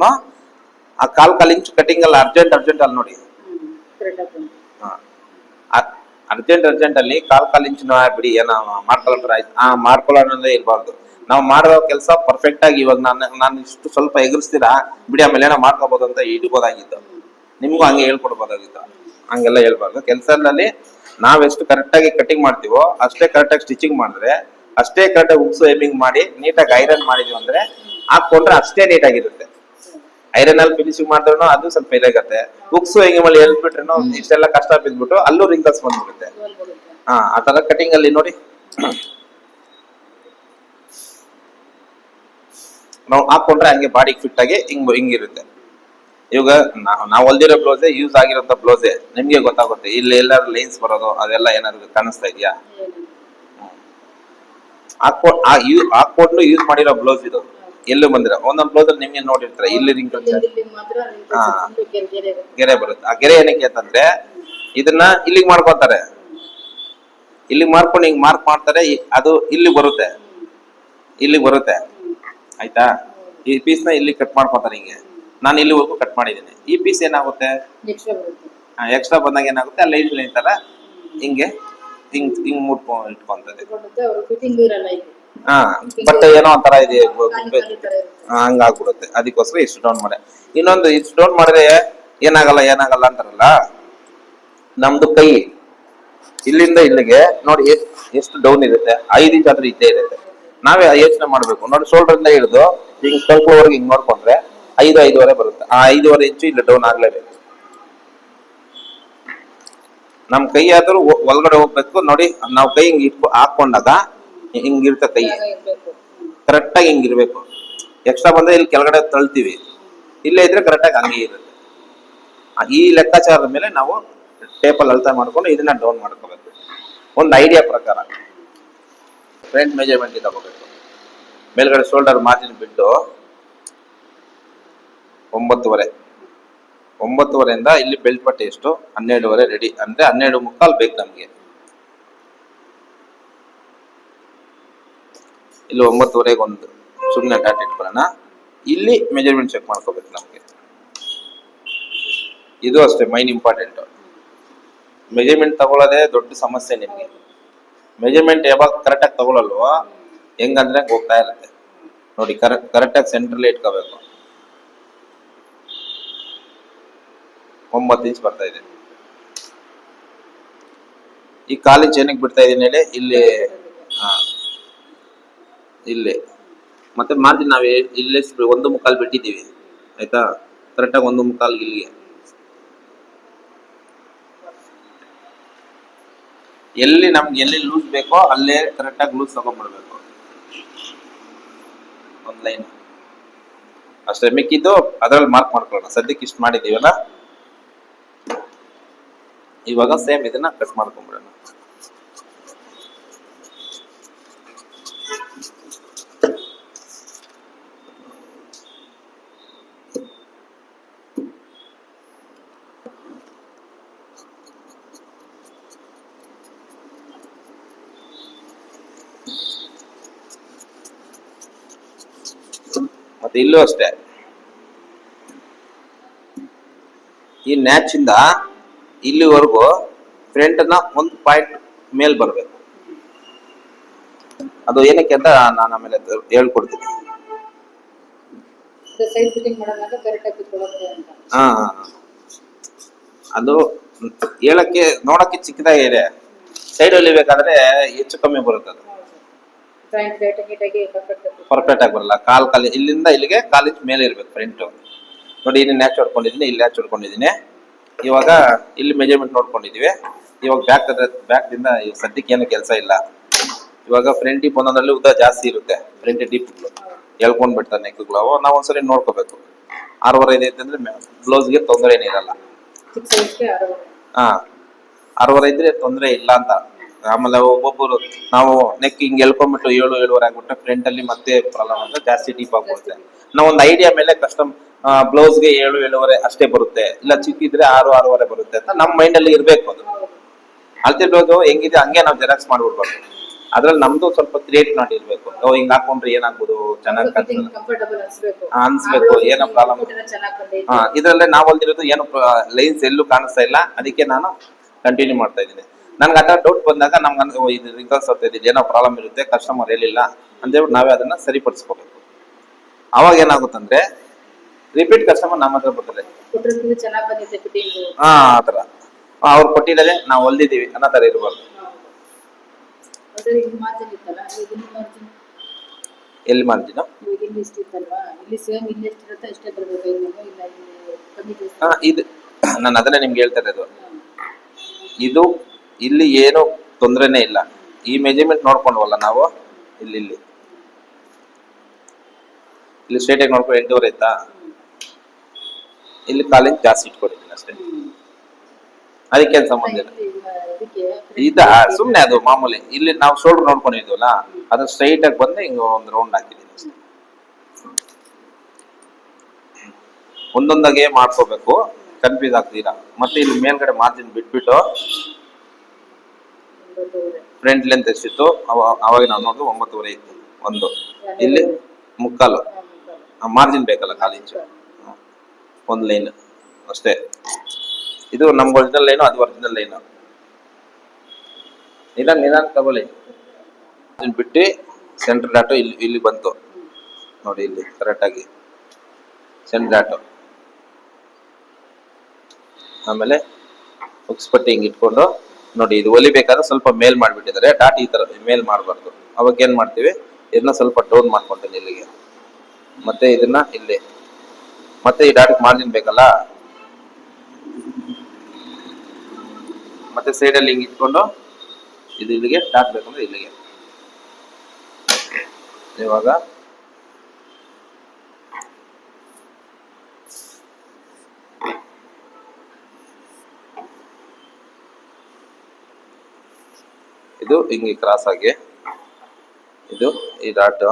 ಆ ಕಾಲ್ ಇಂಚು ಕಟಿಂಗ್ ಅಲ್ಲ, ಅರ್ಜೆಂಟ್ ಅಲ್ಲಿ ನೋಡಿ. ಅರ್ಜೆಂಟ್ ಅಲ್ಲಿ ಕಾಲ್ ಇಂಚು ಬಿಡಿ, ಏನೋ ಮಾಡ್ಕೊಳ್ಳೋಣ ಆಯ್ತು, ಮಾಡ್ಕೊಳ್ಳೋಣಲ್ಲೇ ಇರಬಾರ್ದು. ನಾವು ಮಾಡೋ ಕೆಲಸ ಪರ್ಫೆಕ್ಟ್ ಆಗಿ ಇವಾಗ ನಾನು ಇಷ್ಟು ಸ್ವಲ್ಪ ಎಗರಿಸ್ತೀರಾ ಬಿಡಿ, ಆಮೇಲೆ ಏನೋ ಮಾಡ್ಕೋಬಹುದು ಅಂತ ಇಡ್ಬೋದಾಗಿತ್ತು. ನಿಮ್ಗೂ ಹಂಗೆ ಹೇಳ್ಕೊಡ್ಬೋದಾಗಿತ್ತು. ಹಂಗೆಲ್ಲ ಹೇಳ್ಬಾರ್ದು. ಕೆಲಸದಲ್ಲಿ ನಾವೆಷ್ಟು ಕರೆಕ್ಟ್ ಆಗಿ ಕಟಿಂಗ್ ಮಾಡ್ತೀವೋ ಅಷ್ಟೇ ಕರೆಕ್ಟ್ ಆಗಿ ಸ್ಟಿಚಿಂಗ್ ಮಾಡಿದ್ರೆ, ಅಷ್ಟೇ ಕರೆಕ್ಟ್ ಆಗಿ ಉಕ್ಸು ಹೇಮಿಂಗ್ ಮಾಡಿ ನೀಟಾಗಿ ಐರನ್ ಮಾಡಿದ್ವಿ ಅಂದ್ರೆ ಹಾಕೊಂಡ್ರೆ ಅಷ್ಟೇ ನೀಟಾಗಿರುತ್ತೆ. ಐರನ್ ಅಲ್ಲಿ ಫಿನಿಶಿಂಗ್ ಮಾಡಿದ್ರು ಅದು ಸ್ವಲ್ಪ ಇದಾಗತ್ತೆ. ಉಕ್ಸು ಹೆಂಗೆ ಮಾಡಿ ಹೇಳ್ಬಿಟ್ರು ಇಷ್ಟೆಲ್ಲ ಕಷ್ಟ ಬಿದ್ಬಿಟ್ಟು ಅಲ್ಲೂ ರಿಂಕಲ್ಸ್ ಬಂದ್ಬಿಡುತ್ತೆ. ಆ ತರ ಕಟಿಂಗ್ ಅಲ್ಲಿ ನೋಡಿ ನಾವು ಹಾಕೊಂಡ್ರೆ ಹಂಗೆ ಬಾಡಿಗೆ ಫಿಟ್ ಆಗಿ ಹಿಂಗಿರುತ್ತೆ. ಇವಾಗ ನಾವು ಹೊಲ್ದಿರೋ ಬ್ಲೌಸೇ, ಯೂಸ್ ಆಗಿರೋಂಥ ಬ್ಲೌಸೇ, ನಿಮ್ಗೆ ಗೊತ್ತಾಗುತ್ತೆ ಇಲ್ಲಿ ಎಲ್ಲಾರು ಲೈನ್ಸ್ ಬರೋದು ಅದೆಲ್ಲ ಏನಾದ್ರು ಕಾಣಿಸ್ತಾ ಇದೆಯಾ? ಹಾಕೊಂಡು ಯೂಸ್ ಮಾಡಿರೋ ಬ್ಲೌಸ್ ಇದು ಎಲ್ಲೂ ಬಂದಿರೋ ಒಂದೊಂದು ಬ್ಲೌಸ್ ಅಲ್ಲಿ ನಿಮ್ಗೆ ನೋಡಿರ್ತಾರೆ ಇಲ್ಲಿ ರಿಂಕಲ್ಸ್ ಗೆರೆ ಬರುತ್ತೆ. ಆ ಗೆರೆ ಏನಕ್ಕೆ ಅಂತಂದ್ರೆ ಇದನ್ನ ಇಲ್ಲಿಗೆ ಮಾಡ್ಕೊತಾರೆ, ಇಲ್ಲಿಗೆ ಮಾಡ್ಕೊಂಡು ಹಿಂಗ್ ಮಾರ್ಕ್ ಮಾಡ್ತಾರೆ, ಅದು ಇಲ್ಲಿ ಬರುತ್ತೆ ಆಯ್ತಾ. ಈ ಪೀಸ್ ನ ಇಲ್ಲಿ ಕಟ್ ಮಾಡ್ಕೊತಾರೆ ಹಿಂಗೆ. ನಾನು ಇಲ್ಲಿವರೆಗೂ ಕಟ್ ಮಾಡಿದ್ದೀನಿ. ಈ ಪೀಸ್ ಏನಾಗುತ್ತೆ, ಎಕ್ಸ್ಟ್ರಾ ಬಂದಾಗ ಏನಾಗುತ್ತೆ, ಆ ಲೈನ್ ತರ ಹಿಂಗೆ ಹಿಂಗ್ ಮುಟ್ಕೊಂಡು ಇಟ್ಕೊಂತದೆ. ಬಟ್ ಏನೋ ಒಂಥರ ಇದೆ, ಹಂಗಾಗ್ಬಿಡುತ್ತೆ. ಅದಕ್ಕೋಸ್ಕರ ಇಷ್ಟು ಡೌನ್ ಮಾಡಿ. ಇನ್ನೊಂದು ಇಷ್ಟು ಡೌನ್ ಮಾಡಿದ್ರೆ ಏನಾಗಲ್ಲ ಅಂತಾರಲ್ಲ, ನಮ್ದು ಕೈ ಇಲ್ಲಿಂದ ಇಲ್ಲಿಗೆ ನೋಡಿ ಎಷ್ಟು ಡೌನ್ ಇರುತ್ತೆ, 5 ಇಂಚ್ ಆದ್ರೂ ಇದ್ದೇ ಇರುತ್ತೆ. ನಾವೇ ಯೋಚನೆ ಮಾಡ್ಬೇಕು ನೋಡಿ. ಶೋಲ್ಡರ್ ಇಂದ ಹಿಡಿದು ಹಿಂಗ್ ಕಲ್ಕೋವರೆಗೆ ಹಿಂಗ್ ನೋಡ್ಕೊಂಡ್ರೆ 5-5.5 ಬರುತ್ತೆ. ಆ 5.5 ಇಂಚು ಇಲ್ಲಿ ಡೌನ್ ಆಗ್ಲೇಬೇಕು. ನಮ್ ಕೈ ಆದ್ರೂ ಒಳಗಡೆ ಹೋಗ್ಬೇಕು ನೋಡಿ. ನಾವು ಕೈ ಹಿಂಗ್ ಹಾಕೊಂಡಾಗ ಹಿಂಗಿರುತ್ತೆ, ಕೈ ಕರೆಕ್ಟ್ ಆಗಿ ಹಿಂಗಿರ್ಬೇಕು. ಎಕ್ಸ್ಟ್ರಾ ಬಂದ್ರೆ ಇಲ್ಲಿ ಕೆಳಗಡೆ ತಳ್ತೀವಿ, ಇಲ್ಲೇ ಇದ್ರೆ ಕರೆಕ್ಟ್ ಆಗಿ ಹಂಗೆ ಇರುತ್ತೆ. ಈ ಲೆಕ್ಕಾಚಾರದ ಮೇಲೆ ನಾವು ಟೇಪಲ್ಲಿ ಅಳತೆ ಮಾಡ್ಕೊಂಡು ಇದನ್ನ ಡೌನ್ ಮಾಡ್ಕೋಬೇಕು. ಒಂದು ಐಡಿಯಾ ಪ್ರಕಾರ ಫ್ರಂಟ್ ಮೆಜರ್ಮೆಂಟ್ ತಗೋಬೇಕು. ಮೇಲ್ಗಡೆ ಶೋಲ್ಡರ್ ಮಾರ್ಜಿನ್ ಬಿಟ್ಟು 9.5 ಇಲ್ಲಿ ಬೆಲ್ಟ್ ಪಟ್ಟಿ ಎಷ್ಟು 12.5 ರೆಡಿ ಅಂದ್ರೆ 12.75 ಬೇಕು ನಮ್ಗೆ. ಇಲ್ಲಿ 9:30ಗೆ ಒಂದು ಸುಮ್ಮನೆ ಡಾಟ್ ಇಟ್ಕೊಳ್ಳೋಣ. ಇಲ್ಲಿ ಮೆಜರ್ಮೆಂಟ್ ಚೆಕ್ ಮಾಡ್ಕೋಬೇಕು ನಮಗೆ. ಇದು ಅಷ್ಟೇ ಮೈನ್ ಇಂಪಾರ್ಟೆಂಟ್. ಮೆಜರ್ಮೆಂಟ್ ತಗೊಳ್ಳೋದೇ ದೊಡ್ಡ ಸಮಸ್ಯೆ ನಿಮಗೆ. ಮೆಜರ್ಮೆಂಟ್ ಯಾವಾಗ ಕರೆಕ್ಟಾಗಿ ತಗೊಳ್ಳಲ್ವೋ ಹೆಂಗಂದ್ರೆ ಹೋಗ್ತಾ ಇರುತ್ತೆ ನೋಡಿ. ಕರೆಕ್ಟಾಗಿ ಸೆಂಟ್ರಲ್ಲಿ ಇಟ್ಕೋಬೇಕು. 9 ಇಂಚ್ ಬರ್ತಾ ಇದೆ. ಈ 1/4 ಇಂಚ್ ಏನಕ್ಕೆ ಬಿಡ್ತಾ ಇದೀನಿ ಹೇಳಿ, ಇಲ್ಲಿ ಇಲ್ಲಿ ಮತ್ತೆ ಮಾರ್ಜಿನ್ ನಾವು ಇಲ್ಲೇ 1.25 ಬಿಟ್ಟಿದ್ದೀವಿ ಆಯ್ತಾ. ಕರೆಕ್ಟಾಗಿ 1.25 ಇಲ್ಲಿಗೆ. ಎಲ್ಲಿ ಲೂಸ್ ಬೇಕೋ ಅಲ್ಲೇ ಕರೆಕ್ಟಾಗಿ ಲೂಸ್ ತಗೊಂಡ್ಬಿಡ್ಬೇಕು. ಒಂದು ಲೈನ್ ಅಷ್ಟೇ, ಮಿಕ್ಕಿದ್ದು ಅದ್ರಲ್ಲಿ ಮಾರ್ಕ್ ಮಾಡ್ಕೊಳ್ಳೋಣ. ಸದ್ಯಕ್ಕೆ ಇಷ್ಟು ಮಾಡಿದ್ದೀವಲ್ಲ, ಇವಾಗ ಸೇಮ್ ಇದನ್ನ ಕಟ್ ಮಾಡ್ಕೊಂಡ್ಬಿಡೋಣ. ಮತ್ತೆ ಇಲ್ಲೂ ಅಷ್ಟೇ, ಈ ನ್ಯಾಚ್ ಇಂದ ಇಲ್ಲಿವರೆಗೂ ಫ್ರಂಟ್ ನ 1 ಪಾಯಿಂಟ್ ಮೇಲ್ ಬರ್ಬೇಕು. ಅದು ಏನಕ್ಕೆ ಅಂತ ನಾನು ಆಮೇಲೆ ಹೇಳ್ಕೊಡ್ತೀನಿ. ಸೈಡ್ ಫಿಟ್ಟಿಂಗ್ ಮಾಡೋದಾಗ ಕರೆಕ್ಟ್ ಆಗಿ ಕೂತ್ಕೊಳ್ಳುತ್ತೆ ಅಂತ. ಅದು ಹೇಳಕ್ಕೆ ನೋಡಕ್ಕೆ ಚಿಕ್ಕದಾಗಿ ಇದೆ, ಸೈಡ್ ಹೊಲಿಬೇಕಾದ್ರೆ ಹೆಚ್ಚು ಕಮ್ಮಿ ಬರುತ್ತೆ. ಅದು ಪರ್ಫೆಕ್ಟ್ ಆಗಿ ಬರಲ್ಲ. ಕಾಲ್ ಇಲ್ಲಿಂದ ಇಲ್ಲಿಗೆ 1/4 ಇಂಚ್ ಮೇಲೆ ಇರ್ಬೇಕು ಫ್ರಂಟ್. ನೋಡಿ, ಇಲ್ಲಿ ನ್ಯಾಚ್ ಹೊಡ್ಕೊಂಡಿದ್ದೀನಿ, ಇಲ್ಲಿ ನ್ಯಾಚ್ ಹೊಡ್ಕೊಂಡಿದ್ದೀನಿ. ಇವಾಗ ಇಲ್ಲಿ ಮೆಜರ್ಮೆಂಟ್ ನೋಡ್ಕೊಂಡಿದೀವಿ. ಇವಾಗ ಬ್ಯಾಕ್ ದಿಂದ ಸದ್ಯಕ್ಕೆ ಏನು ಕೆಲಸ ಇಲ್ಲ. ಇವಾಗ ಫ್ರಂಟ್ ಡೀಪ್ ಒಂದೊಂದ್ರಲ್ಲಿ ಉದ್ದ ಜಾಸ್ತಿ ಇರುತ್ತೆ. ಫ್ರಂಟ್ ಡೀಪ್ ಎಳ್ಕೊಂಡ್ ಬಿಡ್ತಾರೆ ನೆಕ್ಗಳು. ಅವು ನಾವು ಒಂದ್ಸರಿ ನೋಡ್ಕೋಬೇಕು. 6.5 ಇದೆ ಅಂತಂದ್ರೆ ಬ್ಲೌಸ್ಗೆ ತೊಂದರೆ ಏನಿರಲ್ಲ. 6.5 ಇದ್ರೆ ತೊಂದರೆ ಇಲ್ಲ ಅಂತ. ಆಮೇಲೆ ಒಬ್ಬೊಬ್ಬರು ನಾವು ನೆಕ್ ಹಿಂಗ್ ಎಳ್ಕೊಂಡ್ಬಿಟ್ಟು 7-7.5 ಆಗ್ಬಿಟ್ರೆ ಫ್ರಂಟ್ ಅಲ್ಲಿ ಮತ್ತೆ ಪ್ರಾಬ್ಲಮ್ ಅಂತ ಜಾಸ್ತಿ ಡೀಪ್ ಆಗ್ಬಿಡುತ್ತೆ. ನಾವು ಒಂದು ಐಡಿಯಾ ಮೇಲೆ ಕಸ್ಟಮ್ ಬ್ಲೌಸ್ಗೆ 7-7.5 ಅಷ್ಟೇ ಬರುತ್ತೆ, ಇಲ್ಲ ಚಿಕ್ಕಿದ್ರೆ 6-6.5 ಬರುತ್ತೆ ಅಂತ ನಮ್ಮ ಮೈಂಡ್ ಅಲ್ಲಿ ಇರ್ಬೇಕು. ಅದು ಅಳತೆ ಬ್ಲೌಸ್ ಹೆಂಗಿದೆ ಹಂಗೆ ನಾವು ಜೆರಾಕ್ಸ್ ಮಾಡ್ಬಿಡ್ಬಾರ್ದು. ಅದ್ರಲ್ಲಿ ನಮ್ದು ಸ್ವಲ್ಪ ಕ್ರಿಯೇಟ್ ಮಾಡಿರ್ಬೇಕು. ಹಿಂಗ್ ಹಾಕೊಂಡ್ರೆ ಏನಾಗ್ಬೋದು, ಚೆನ್ನಾಗಿ ಅನ್ಸ್ಬೇಕು, ಏನೋ ಪ್ರಾಬ್ಲಮ್. ಇದ್ರಲ್ಲೇ ನಾವು ಹೊಲ್ದಿರೋದು ಏನು ಲೈನ್ಸ್ ಎಲ್ಲೂ ಕಾಣಿಸ್ತಾ ಇಲ್ಲ. ಅದಕ್ಕೆ ನಾನು ಕಂಟಿನ್ಯೂ ಮಾಡ್ತಾ ಇದ್ದೀನಿ. ನನ್ಗೆ ಅದ ಡೌಟ್ ಬಂದಾಗ ನಮ್ಗೆ ಇದು ರಿಸಲ್ಟ್ಸ್ ಆಗ್ತಾ ಇದೆ, ಏನೋ ಪ್ರಾಬ್ಲಮ್ ಇರುತ್ತೆ, ಕಸ್ಟಮರ್ ಹೇಳಿಲ್ಲ ಅಂತೇಳ್ಬಿಟ್ಟು ನಾವೇ ಅದನ್ನ ಸರಿಪಡಿಸ್ಕೋಬೇಕು. ಅವಾಗ ಏನಾಗುತ್ತಂದ್ರೆ ರಿಪೀಟ್ ಕಸ್ಟಮರ್ ನಮ್ಮ ಹತ್ರ ಬರ್ತಾರೆ. ಆತರ ಅವ್ರು ಕೊಟ್ಟಿದ್ದಾರೆ, ನಾವು ಹೊಲ್ದಿದ್ದೀವಿ ಅನ್ನೋ ತರ ಇರ್ಬಾರ್ದು. ಎಲ್ಲಿ ಮಾರ್ಜಿನ್ ಇದು ನಾನು ಅದನ್ನೇ ನಿಮ್ಗೆ ಹೇಳ್ತಾ ಇರೋದು. ಇದು ಇಲ್ಲಿ ಏನು ತೊಂದ್ರೆನೇ ಇಲ್ಲ. ಈ ಮೆಜರ್ಮೆಂಟ್ ನೋಡ್ಕೊಂಡ್ವಲ್ಲ ನಾವು, ಇಲ್ಲಿ ಸ್ಟ್ರೈಟ್ ಆಗಿ ನೋಡ್ಕೊಂಡು 8.5 ಇತ್ತಾ, ಇಲ್ಲಿ 1/4 ಇಂಚ್ ಜಾಸ್ತಿ ಇಟ್ಕೊಂಡಿದ್ದೀನಿ ಅಷ್ಟೇ. ಅದಕ್ಕೆ ಸಂಬಂಧ ಇಲ್ಲ. ಸುಮ್ನೆ ಅದು ಮಾಮೂಲಿ. ಇಲ್ಲಿ ನಾವು ಶೋಲ್ಡರ್ ನೋಡ್ಕೊಂಡಿದ್ವಲ್ಲ, ಅದು ಸ್ಟ್ರೈಟ್ ಆಗಿ ಬಂದು ಹಿಂಗ ಒಂದು ರೌಂಡ್ ಹಾಕಿದ್ದೀನಿ. ಒಂದೊಂದಾಗೆ ಮಾಡ್ಕೋಬೇಕು, ಕನ್ಫ್ಯೂಸ್ ಆಗ್ತೀರಾ. ಮತ್ತೆ ಇಲ್ಲಿ ಮೇಲ್ಗಡೆ ಮಾರ್ಜಿನ್ ಬಿಟ್ಬಿಟ್ಟು ಫ್ರಂಟ್ ಲೆಂತ್ ಎಷ್ಟಿತ್ತು ಅವಾಗ ನಾವು ನೋಡಿದ್ರು 9.5 ಇತ್ತು. ಒಂದು ಇಲ್ಲಿ 3/4 ಮಾರ್ಜಿನ್ ಬೇಕಲ್ಲ, 1/4 ಇಂಚು. ಒಂದು ಲೈನ್ ಅಷ್ಟೇ. ಇದು ನಮ್ಗೆ ಒರಿಜಿನಲ್ ಲೈನು, ಅದು ಒರಿಜಿನಲ್ ಲೈನು. ನಿಧಾನ ತಗೊಳ್ಳಿ. ಬಿಟ್ಟು ಸೆಂಟರ್ ಡಾಟು ಇಲ್ಲಿ ಬಂತು ನೋಡಿ, ಇಲ್ಲಿ ಕರೆಕ್ಟ್ ಆಗಿ ಸೆಂಟರ್ ಡಾಟು. ಆಮೇಲೆ ಉಕ್ಸ್ಪಟ್ಟಿ ಹಿಂಗ್ ಇಟ್ಕೊಂಡು ನೋಡಿ, ಇದು ಹೊಲಿಬೇಕಾದ್ರೆ ಸ್ವಲ್ಪ ಮೇಲ್ ಮಾಡ್ಬಿಟ್ಟಿದ್ದಾರೆ. ಡಾಟ್ ಈ ತರ ಮೇಲ್ ಮಾಡಬಾರ್ದು. ಅವಾಗ ಏನ್ ಮಾಡ್ತೀವಿ, ಇದನ್ನ ಸ್ವಲ್ಪ ಡೌನ್ ಮಾಡ್ಕೊಂತೀನಿ ಇಲ್ಲಿಗೆ. ಮತ್ತೆ ಇದನ್ನ ಇಲ್ಲಿ, ಮತ್ತೆ ಈ ಡಾಟ್ ಮಾರ್ಜಿನ್ ಬೇಕಲ್ಲ, ಮತ್ತೆ ಸೈಡ್ ಅಲ್ಲಿ ಹಿಂಗ್ ಇಟ್ಕೊಂಡು ಇದು ಇಲ್ಲಿಗೆ ಡಾಟ್ ಬೇಕಂದ್ರೆ ಇಲ್ಲಿಗೆ. ಇವಾಗ ಇದು ಹಿಂಗೆ ಕ್ರಾಸ್ ಆಗಿ, ಇದು ಈ ಡಾಟ್,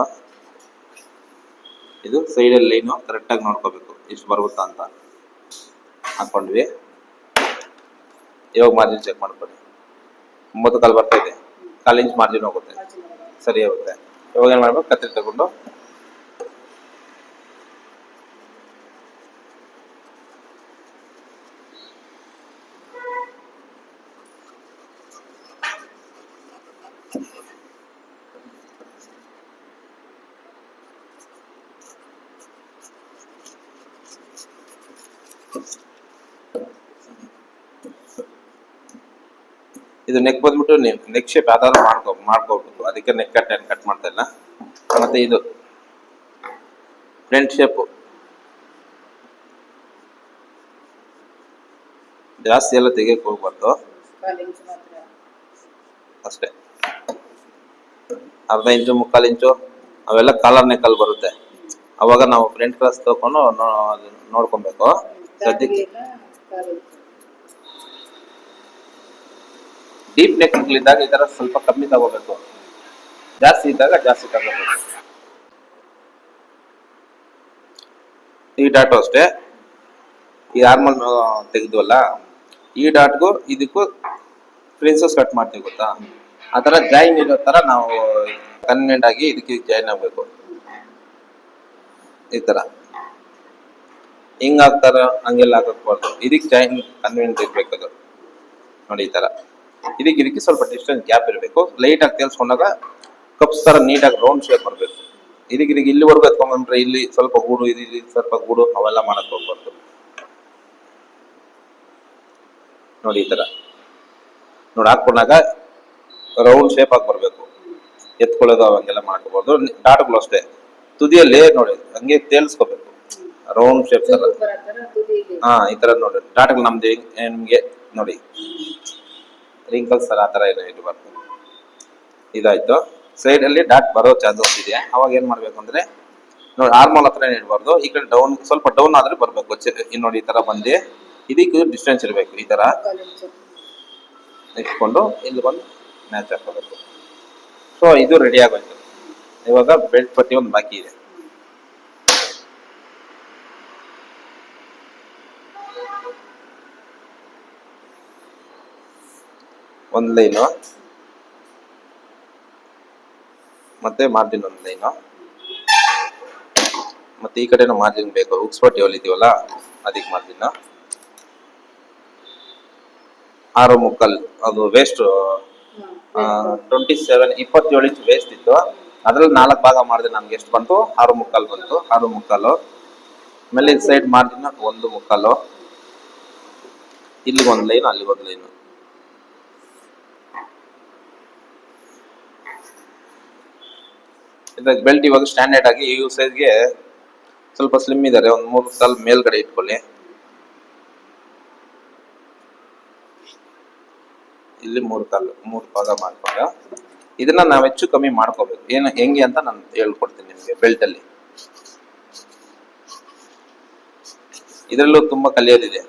ಇದು ಸೈಡಲ್ಲಿ ಲೈನು ಕರೆಕ್ಟ್ ಆಗಿ ನೋಡ್ಕೋಬೇಕು ಇಷ್ಟು ಬರುತ್ತಾ ಅಂತ. ಹಾಕೊಂಡ್ವಿ. ಇವಾಗ ಮಾರ್ಜಿನ್ ಚೆಕ್ ಮಾಡ್ಕೊಳ್ಳಿ. 9.25 ಬರ್ತಾ ಇದೆ. 1/4 ಇಂಚ್ ಮಾರ್ಜಿನ್ ಹೋಗುತ್ತೆ, ಸರಿ ಹೋಗುತ್ತೆ. ಇವಾಗ ಏನ್ ಮಾಡ್ಬೇಕು, ಕತ್ರಿ ತಗೊಂಡು ಇದು ನೆಕ್ ಬಂದ್ಬಿಟ್ಟು ನೆಕ್ ಶೇಪ್ ಯಾವ್ದಾದ್ರು ಮಾಡ್ಕೋಬೇಕು. ಅದಕ್ಕೆ ನೆಕ್ ಕಟ್ ಮಾಡ್ತಾ ಇಲ್ಲ. ಮತ್ತೆ ಇದು ಫ್ರಂಟ್ ಶೇಪ್ ಜಾಸ್ತಿ ಎಲ್ಲ ತೆಗಿಯಕ್ ಹೋಗ್ಬಾರ್ದು, 1 ಇಂಚ್ ಮಾತ್ರ. ಅಷ್ಟೇ. ಅರ್ಧ ಇಂಚು 3/4 ಇಂಚು ಅವೆಲ್ಲ ಕಾಲರ್ ನೆಕ್ಕಲ್ಲಿ ಬರುತ್ತೆ. ಅವಾಗ ನಾವು ಫ್ರಂಟ್ ಕ್ರಾಸ್ ತಗೊಂಡು ನೋಡ್ಕೊಬೇಕು. ಸದ್ಯಕ್ಕೆ ದಾವಣಿಗೆಲ್ಲ 1/4 ಇಂಚ್. ಡೀಪ್ ನೆಕ್ ಇದ್ದಾಗ ಈ ತರ ಸ್ವಲ್ಪ ಕಮ್ಮಿ ತಗೋಬೇಕು, ಜಾಸ್ತಿ ಇದ್ದಾಗ ಜಾಸ್ತಿ ತಗೋಬೇಕು. ಈ ಡಾಟು ಅಷ್ಟೇ, ಈ ಆರ್ಮಲ್ ತೆಗೆದ್ವಲ್ಲ, ಈ ಡಾಟ್ಗೂ ಇದಕ್ಕೂ ಪ್ರಿನ್ಸಸ್ ಕಟ್ ಮಾಡ್ತೀವಿ ಗೊತ್ತಾ, ಆ ತರ ಜಾಯಿನ್ ಇರೋ ತರ ನಾವು ಕನ್ವೆಂಟ್ ಆಗಿ ಇದಕ್ಕೆ ಜಾಯಿನ್ ಆಗ್ಬೇಕು. ಈ ತರ ಹಿಂಗ್ ಹಾಕ್ತಾರ, ಹಂಗೆಲ್ಲ ಹಾಕಕ್ಬಾರ್ದು. ಇದಕ್ಕೆ ಜಾಯಿನ್ ಕನ್ವೆಂಟ್ ಇರ್ಬೇಕದು ನೋಡಿ. ಈ ತರ ಇದಕ್ಕೆ ಸ್ವಲ್ಪ ಡಿಸ್ಟೆನ್ಸ್ ಗ್ಯಾಪ್ ಇರಬೇಕು. ಲೈಟ್ ಆಗಿ ತೇಲ್ಸ್ಕೊಂಡಾಗ ಕಪ್ಸ್ ತರ ನೀಟಾಗಿ ರೌಂಡ್ ಶೇಪ್ ಬರಬೇಕು. ಇದಕ್ಕೆ ಇಲ್ಲಿವರೆಗೂ ಎತ್ಕೊಂಡ್ಬಂದ್ರೆ ಇಲ್ಲಿ ಸ್ವಲ್ಪ ಗೂಡು, ಇಲ್ಲಿ ಸ್ವಲ್ಪ ಗೂಡು, ಅವೆಲ್ಲ ಮಾಡಕ್ ಹೋಗ್ಬಾರ್ದು ನೋಡಿ. ಈ ತರ ನೋಡಿ ಹಾಕೊಂಡಾಗ ರೌಂಡ್ ಶೇಪ್ ಆಗಿ ಬರ್ಬೇಕು. ಎತ್ಕೊಳ್ಳೋದು ಅವಂಗೆಲ್ಲ ಮಾಡ್ಕೋಬಹುದು. ಡಾಟ್ಗಳು ಅಷ್ಟೇ, ತುದಿಯಲ್ಲಿ ನೋಡಿ ಹಂಗೆ ತೇಲ್ಸ್ಕೋಬೇಕು, ರೌಂಡ್ ಶೇಪ್ ತರ. ಹಾ, ಈ ತರ ನೋಡಿ ಡಾಟ್ಗಳು ನಮ್ದು ನಿಮ್ಗೆ ನೋಡಿ ರಿಂಕಲ್ಸ್ ತರ ಆ ತರ ಏನೋ ಇರಬಾರ್ದು. ಇದಾಯ್ತು. ಸೈಡ್ ಅಲ್ಲಿ ಡಾಟ್ ಬರೋ ಚಾನ್ಸಸ್ ಇದೆ. ಅವಾಗ ಏನ್ ಮಾಡ್ಬೇಕು ಅಂದ್ರೆ ನೋಡಿ, ಆರ್ಮಲ್ ಹತ್ರ ಇಡಬಾರ್ದು, ಈ ಕಡೆ ಡೌನ್, ಸ್ವಲ್ಪ ಡೌನ್ ಆದ್ರೆ ಬರ್ಬೇಕು. ನೋಡಿ ಈ ತರ ಬಂದು ಇದಕ್ಕೆ ಡಿಸ್ಟೆನ್ಸ್ ಇರಬೇಕು. ಈ ತರ ಇಟ್ಕೊಂಡು ಇಲ್ಲಿ ಬಂದು ಮ್ಯಾಚ್ ಹಾಕೋಬೇಕು. ಸೊ ಇದು ರೆಡಿ ಆಗೋಯ್ತು. ಇವಾಗ ಬೆಲ್ಟ್ ಪಟ್ಟಿ ಒಂದು ಬಾಕಿ ಇದೆ. ಒಂದು ಲೈನು ಮತ್ತೆ ಮಾರ್ಜಿನ್ ಒಂದು ಲೈನು, ಮತ್ತೆ ಈ ಕಡೆನೂ ಮಾರ್ಜಿನ್ ಬೇಕು. ಹುಕ್ಸ್ ಪಟ್ಟಿ ಹೊಲಿತೀವಲ್ಲ ಅದಕ್ಕೆ ಮಾರ್ಜಿನ್ 6.75. ಅದು ವೇಸ್ಟ್ 27 ಇಂಚ್ ವೇಸ್ಟ್ ಇತ್ತು. ಅದ್ರಲ್ಲಿ 4 ಭಾಗ ಮಾಡಿದ್ರೆ ನಮ್ಗೆ ಎಷ್ಟು ಬಂತು? 6.75 ಬಂತು. 6.75. ಆಮೇಲೆ ಈ ಸೈಡ್ ಮಾರ್ಜಿನ್ 1.75. ಇಲ್ಲಿ ಒಂದು ಲೈನ್, ಅಲ್ಲಿ ಒಂದು ಲೈನ್. ಇದಕ್ಕೆ ಬೆಲ್ಟ್ ಇವಾಗ ಸ್ಟ್ಯಾಂಡರ್ಡ್ ಆಗಿ ಈ ಸೈಜ್ಗೆ ಸ್ವಲ್ಪ ಸ್ಲಿಮ್ ಇದ್ದಾರೆ. ಒಂದು 3 ಸಾಲ್ ಮೇಲ್ಗಡೆ ಇಟ್ಕೊಳ್ಳಿ. ಇಲ್ಲಿ 3 ಭಾಗ ಮಾಡ್ಕೊಂಡು ಇದನ್ನ ನಾವು ಹೆಚ್ಚು ಕಮ್ಮಿ ಮಾಡ್ಕೋಬೇಕು. ಏನು ಹೆಂಗೆ ಅಂತ ನಾನು ಹೇಳ್ಕೊಡ್ತೀನಿ ನಿಮ್ಗೆ. ಬೆಲ್ಟ್ ಅಲ್ಲಿ ಇದರಲ್ಲೂ ತುಂಬಾ ಕಲಿಯೋದಿದೆ.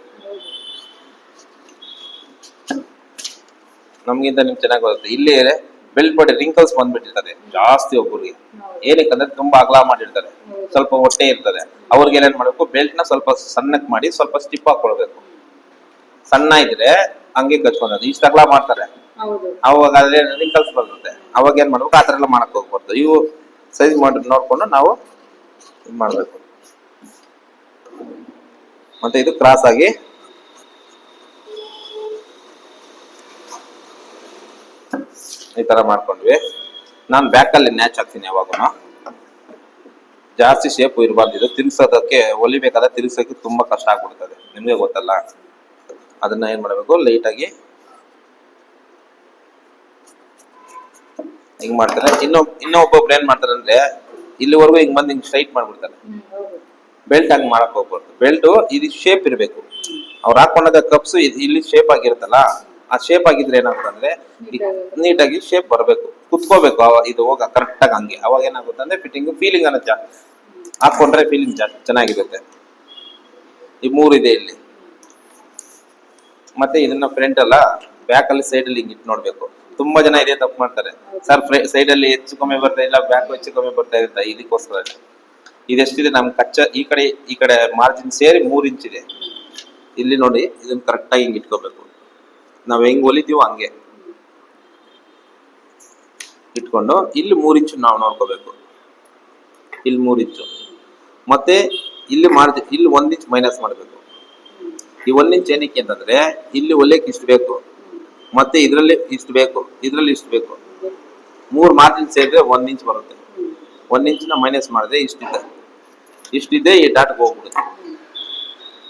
ನಮ್ಗಿಂತ ನಿಮ್ಗೆ ಚೆನ್ನಾಗಿ ಬರುತ್ತೆ. ಇಲ್ಲಿ ಬೆಲ್ಟ್ ಬಡಿ ರಿಂಕಲ್ಸ್ ಬಂದ್ಬಿಟ್ಟಿರ್ತದೆ ಜಾಸ್ತಿ ಒಬ್ಬರಿಗೆ. ಏನಕ್ಕಂದ್ರೆ ತುಂಬಾ ಅಗಲ ಮಾಡಿರ್ತಾರೆ, ಸ್ವಲ್ಪ ಹೊಟ್ಟೆ ಇರ್ತದೆ. ಅವ್ರಿಗೆ ಏನೇನ್ ಮಾಡ್ಬೇಕು, ಬೆಲ್ಟ್ ನ ಸ್ವಲ್ಪ ಸಣ್ಣಕ್ ಮಾಡಿ ಸ್ವಲ್ಪ ಸ್ಟಿಪ್ ಹಾಕೊಳ್ಬೇಕು. ಸಣ್ಣ ಇದ್ರೆ ಹಂಗೆ ಕಚ್ಕೊಂಡದ್ದು. ಇಷ್ಟ ಅಗಲ ಮಾಡ್ತಾರೆ, ಅವಾಗ ಅಲ್ಲೇ ರಿಂಕಲ್ಸ್ ಬರುತ್ತೆ. ಅವಾಗ ಏನ್ ಮಾಡ್ಬೇಕು, ಆತರ ಎಲ್ಲ ಮಾಡಕ್ ಹೋಗ್ಬಾರ್ದು. ಇವು ಸೈಜ್ ಮಾಡಿ ನೋಡ್ಕೊಂಡು ನಾವು ಇದ್ ಮಾಡ್ಬೇಕು. ಮತ್ತೆ ಇದು ಕ್ರಾಸ್ ಆಗಿ ಈ ತರ ಮಾಡ್ಕೊಂಡ್ವಿ. ನಾನು ಬ್ಯಾಕ್ ಅಲ್ಲಿ ನ್ಯಾಚ್ ಹಾಕ್ತೀನಿ ಯಾವಾಗೂನು. ಜಾಸ್ತಿ ಶೇಪ್ ಇರಬಾರ್ದು. ಇದು ತಿರ್ಗ್ಸೋದಕ್ಕೆ, ಹೊಲಿಬೇಕಾದ್ರೆ ತಿರ್ಗ್ಸೋಕೆ ತುಂಬಾ ಕಷ್ಟ ಆಗ್ಬಿಡ್ತದೆ, ನಿಮ್ಗೆ ಗೊತ್ತಲ್ಲ. ಅದನ್ನ ಏನ್ ಮಾಡ್ಬೇಕು, ಲೈಟ್ ಆಗಿ ಹಿಂಗ್ ಮಾಡ್ತಾರೆ. ಇನ್ನೊಬ್ಬೊಬ್ರು ಏನ್ ಮಾಡ್ತಾರೆ ಅಂದ್ರೆ ಇಲ್ಲಿವರೆಗೂ ಹಿಂಗ್ ಬಂದು ಹಿಂಗ್ ಸ್ಟ್ರೈಟ್ ಮಾಡ್ಬಿಡ್ತಾರೆ. ಬೆಲ್ಟ್ ಹಂಗ್ ಮಾಡಕ್ ಹೋಗ್ಬಾರ್ದು. ಬೆಲ್ಟ್ ಇದು ಶೇಪ್ ಇರಬೇಕು. ಅವ್ರು ಹಾಕೊಂಡಾಗ ಕಪ್ಸ್ ಇಲ್ಲಿ ಶೇಪ್ ಆಗಿರುತ್ತಲ್ಲ, ಆ ಶೇಪ್ ಆಗಿದ್ರೆ ಏನಾಗುತ್ತೆ ಅಂದ್ರೆ ನೀಟಾಗಿ ಶೇಪ್ ಬರಬೇಕು, ಕುತ್ಕೋಬೇಕು. ಇದು ಹೋಗ ಕರೆಕ್ಟ್ ಆಗಿ ಹಂಗೆ. ಅವಾಗ ಏನಾಗುತ್ತೆ ಅಂದ್ರೆ ಫಿಟ್ಟಿಂಗ್ ಫೀಲಿಂಗ್ ಅನ್ನೋ ಹಾಕೊಂಡ್ರೆ ಫೀಲಿಂಗ್ ಚೆನ್ನಾಗಿರುತ್ತೆ. ಈ 3 ಇದೆ ಇಲ್ಲಿ. ಮತ್ತೆ ಇದನ್ನ ಫ್ರಂಟ್ ಅಲ್ಲ, ಬ್ಯಾಕ್ ಅಲ್ಲಿ ಸೈಡ್ ಅಲ್ಲಿ ಹಿಂಗ್ ಇಟ್ಟು ನೋಡ್ಬೇಕು. ತುಂಬಾ ಜನ ಇದೇ ತಪ್ಪು ಮಾಡ್ತಾರೆ. ಸರ್ ಸೈಡ್ ಅಲ್ಲಿ ಹೆಚ್ಚು ಕಮ್ಮಿ ಬರ್ತಾ ಇಲ್ಲ, ಬ್ಯಾಕ್ ಹೆಚ್ಚು ಕಮ್ಮಿ ಬರ್ತಾ ಇರುತ್ತೆ. ಇದಕ್ಕೋಸ್ಕರ ಇದೆಷ್ಟಿದೆ ನಮ್ ಕಚ್ಚಾ, ಈ ಕಡೆ ಮಾರ್ಜಿನ್ ಸೇರಿ 3 ಇಂಚ್ ಇದೆ. ಇಲ್ಲಿ ನೋಡಿ, ಇದನ್ನ ಕರೆಕ್ಟ್ ಆಗಿ ಹಿಂಗ್ ಇಟ್ಕೋಬೇಕು. ನಾವ್ ಹೆಂಗ್ ಹೊಲಿತೀವೋ ಹಂಗೆ. ಇಟ್ಕೊಂಡು ಇಲ್ಲಿ 3 ಇಂಚು ನಾವು ನೋಡ್ಕೋಬೇಕು. ಇಲ್ಲಿ 3 ಇಂಚು ಮತ್ತೆ ಇಲ್ಲಿ ಇಲ್ಲಿ 1 ಇಂಚ್ ಮೈನಸ್ ಮಾಡಬೇಕು. ಈ 1 ಇಂಚ್ ಏನಕ್ಕೆ ಅಂತಂದ್ರೆ ಇಲ್ಲಿ ಹೊಲಿಯಕ್ಕೆ ಇಷ್ಟು ಬೇಕು, ಮತ್ತೆ ಇದರಲ್ಲಿ ಇಷ್ಟು ಬೇಕು, ಇದರಲ್ಲಿ ಇಷ್ಟು ಬೇಕು. 3 ಮಾರ್ಜಿನ್ ಸೇರಿದ್ರೆ 1 ಇಂಚ್ ಬರುತ್ತೆ. 1 ಇಂಚಿನ ಮೈನಸ್ ಮಾಡಿದ್ರೆ ಇಷ್ಟಿದೆ ಈ ಡಾಟ್ಗೆ ಹೋಗ್ಬಿಡುತ್ತೆ.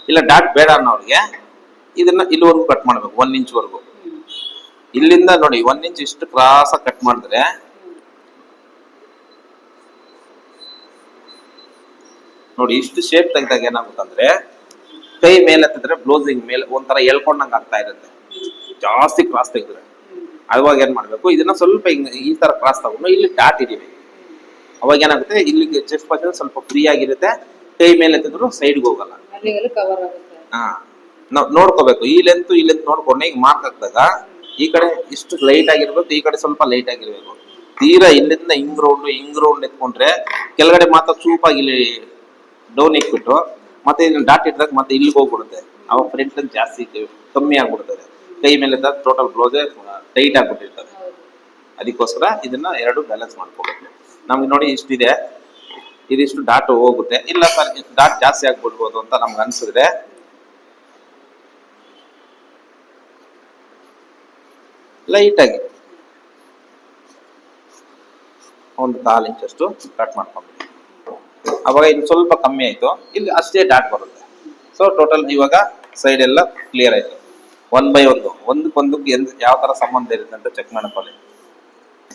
ಇಲ್ಲ ಡಾಟ್ ಬೇಡ ಅನ್ನೋರಿಗೆ ಇದನ್ನ ಇಲ್ಲಿವರೆಗೂ ಕಟ್ ಮಾಡ್ಬೇಕು, 1 ಇಂಚ್ ವರೆಗೂ. ಇಲ್ಲಿಂದ ನೋಡಿ 1 ಇಂಚ್ ಇಷ್ಟು ಕ್ರಾಸ್ ಕಟ್ ಮಾಡಿದ್ರೆ ನೋಡಿ ಇಷ್ಟು ಶೇಪ್ ತೆಗೆದಾಗ ಏನಾಗುತ್ತಂದ್ರೆ ಕೈ ಮೇಲೆ ಹತ್ತಿದ್ರೆ ಬ್ಲೌಸಿಂಗ್ ಮೇಲೆ ಒಂಥರ ಎಳ್ಕೊಂಡಂಗೆ ಆಗ್ತಾ ಇರುತ್ತೆ. ಜಾಸ್ತಿ ಕ್ರಾಸ್ ತೆಗೆದ್ರೆ ಅವಾಗ ಏನ್ ಮಾಡ್ಬೇಕು, ಇದನ್ನ ಸ್ವಲ್ಪ ಈ ತರ ಕ್ರಾಸ್ ತಗೊಂಡು ಇಲ್ಲಿ ಡಾಟ್ ಹಿಡಿಬೇಕು. ಅವಾಗ ಏನಾಗುತ್ತೆ, ಇಲ್ಲಿಗೆ ಚೆಸ್ಟ್ ಪೋರ್ಷನ್ ಸ್ವಲ್ಪ ಫ್ರೀ ಆಗಿರುತ್ತೆ, ಕೈ ಮೇಲೆ ಎತ್ತಿದ್ರು ಸೈಡ್ಗೆ ಹೋಗಲ್ಲ. ಕವರ್ ಆಗುತ್ತೆ. ಹಾ, ನಾವು ನೋಡ್ಕೋಬೇಕು ಈ ಲೆಂತ್ ನೋಡ್ಕೊಂಡು ಈಗ ಮಾರ್ಕ್ ಹಾಕಿದಾಗ ಈ ಕಡೆ ಇಷ್ಟು ಲೈಟ್ ಆಗಿರ್ಬೇಕು, ಈ ಕಡೆ ಸ್ವಲ್ಪ ಲೈಟ್ ಆಗಿರ್ಬೇಕು. ತೀರಾ ಇಲ್ಲಿಂದ ಹಿಂಗ್ ರೌಂಡ್ ಎತ್ಕೊಂಡ್ರೆ ಕೆಳಗಡೆ ಮಾತ್ರ ಚೂಪಾಗಿ ಇಲ್ಲಿ ಡೌನ್ ಇಕ್ಬಿಟ್ಟು ಮತ್ತೆ ಇದನ್ನ ಡಾಟ್ ಇಟ್ಟಾಗ ಮತ್ತೆ ಇಲ್ಲಿಗೆ ಹೋಗ್ಬಿಡುತ್ತೆ. ಅವಾಗ ಫ್ರಂಟ್ ಜಾಸ್ತಿ ಕಮ್ಮಿ ಆಗ್ಬಿಡ್ತದೆ. ಕೈ ಮೇಲೆ ಟೋಟಲ್ ಬ್ಲೌಸ್ ಟೈಟ್ ಆಗ್ಬಿಟ್ಟಿರ್ತದೆ. ಅದಕ್ಕೋಸ್ಕರ ಇದನ್ನ ಎರಡು ಬ್ಯಾಲೆನ್ಸ್ ಮಾಡ್ಕೋಬೇಕು. ನಮ್ಗೆ ನೋಡಿ ಇಷ್ಟಿದೆ, ಇದಿಷ್ಟು ಡಾಟ್ ಹೋಗುತ್ತೆ. ಇಲ್ಲ ಸರ್ ಡಾಟ್ ಜಾಸ್ತಿ ಆಗ್ಬಿಡ್ಬೋದು ಅಂತ ನಮ್ಗೆ ಅನ್ಸಿದ್ರೆ ಲೈಟ್ ಆಗಿ ಒಂದು 1/4 ಇಂಚಷ್ಟು ಕಟ್ ಮಾಡ್ಕೊಂಡು ಅವಾಗ ಇನ್ನು ಸ್ವಲ್ಪ ಕಮ್ಮಿ ಆಯ್ತು, ಇಲ್ಲಿ ಅಷ್ಟೇ ಡಾಟ್ ಬರುತ್ತೆ. ಸೊ ಟೋಟಲ್ ಇವಾಗ ಸೈಡ್ ಎಲ್ಲ ಕ್ಲಿಯರ್ ಆಯ್ತು. 1 by 1 ಒಂದಕ್ಕೊಂದಕ್ಕೆ ಯಾವ ತರ ಸಂಬಂಧ ಇರುತ್ತೆ ಅಂತ ಚೆಕ್ ಮಾಡ್ಕೊಳ್ಳಿ.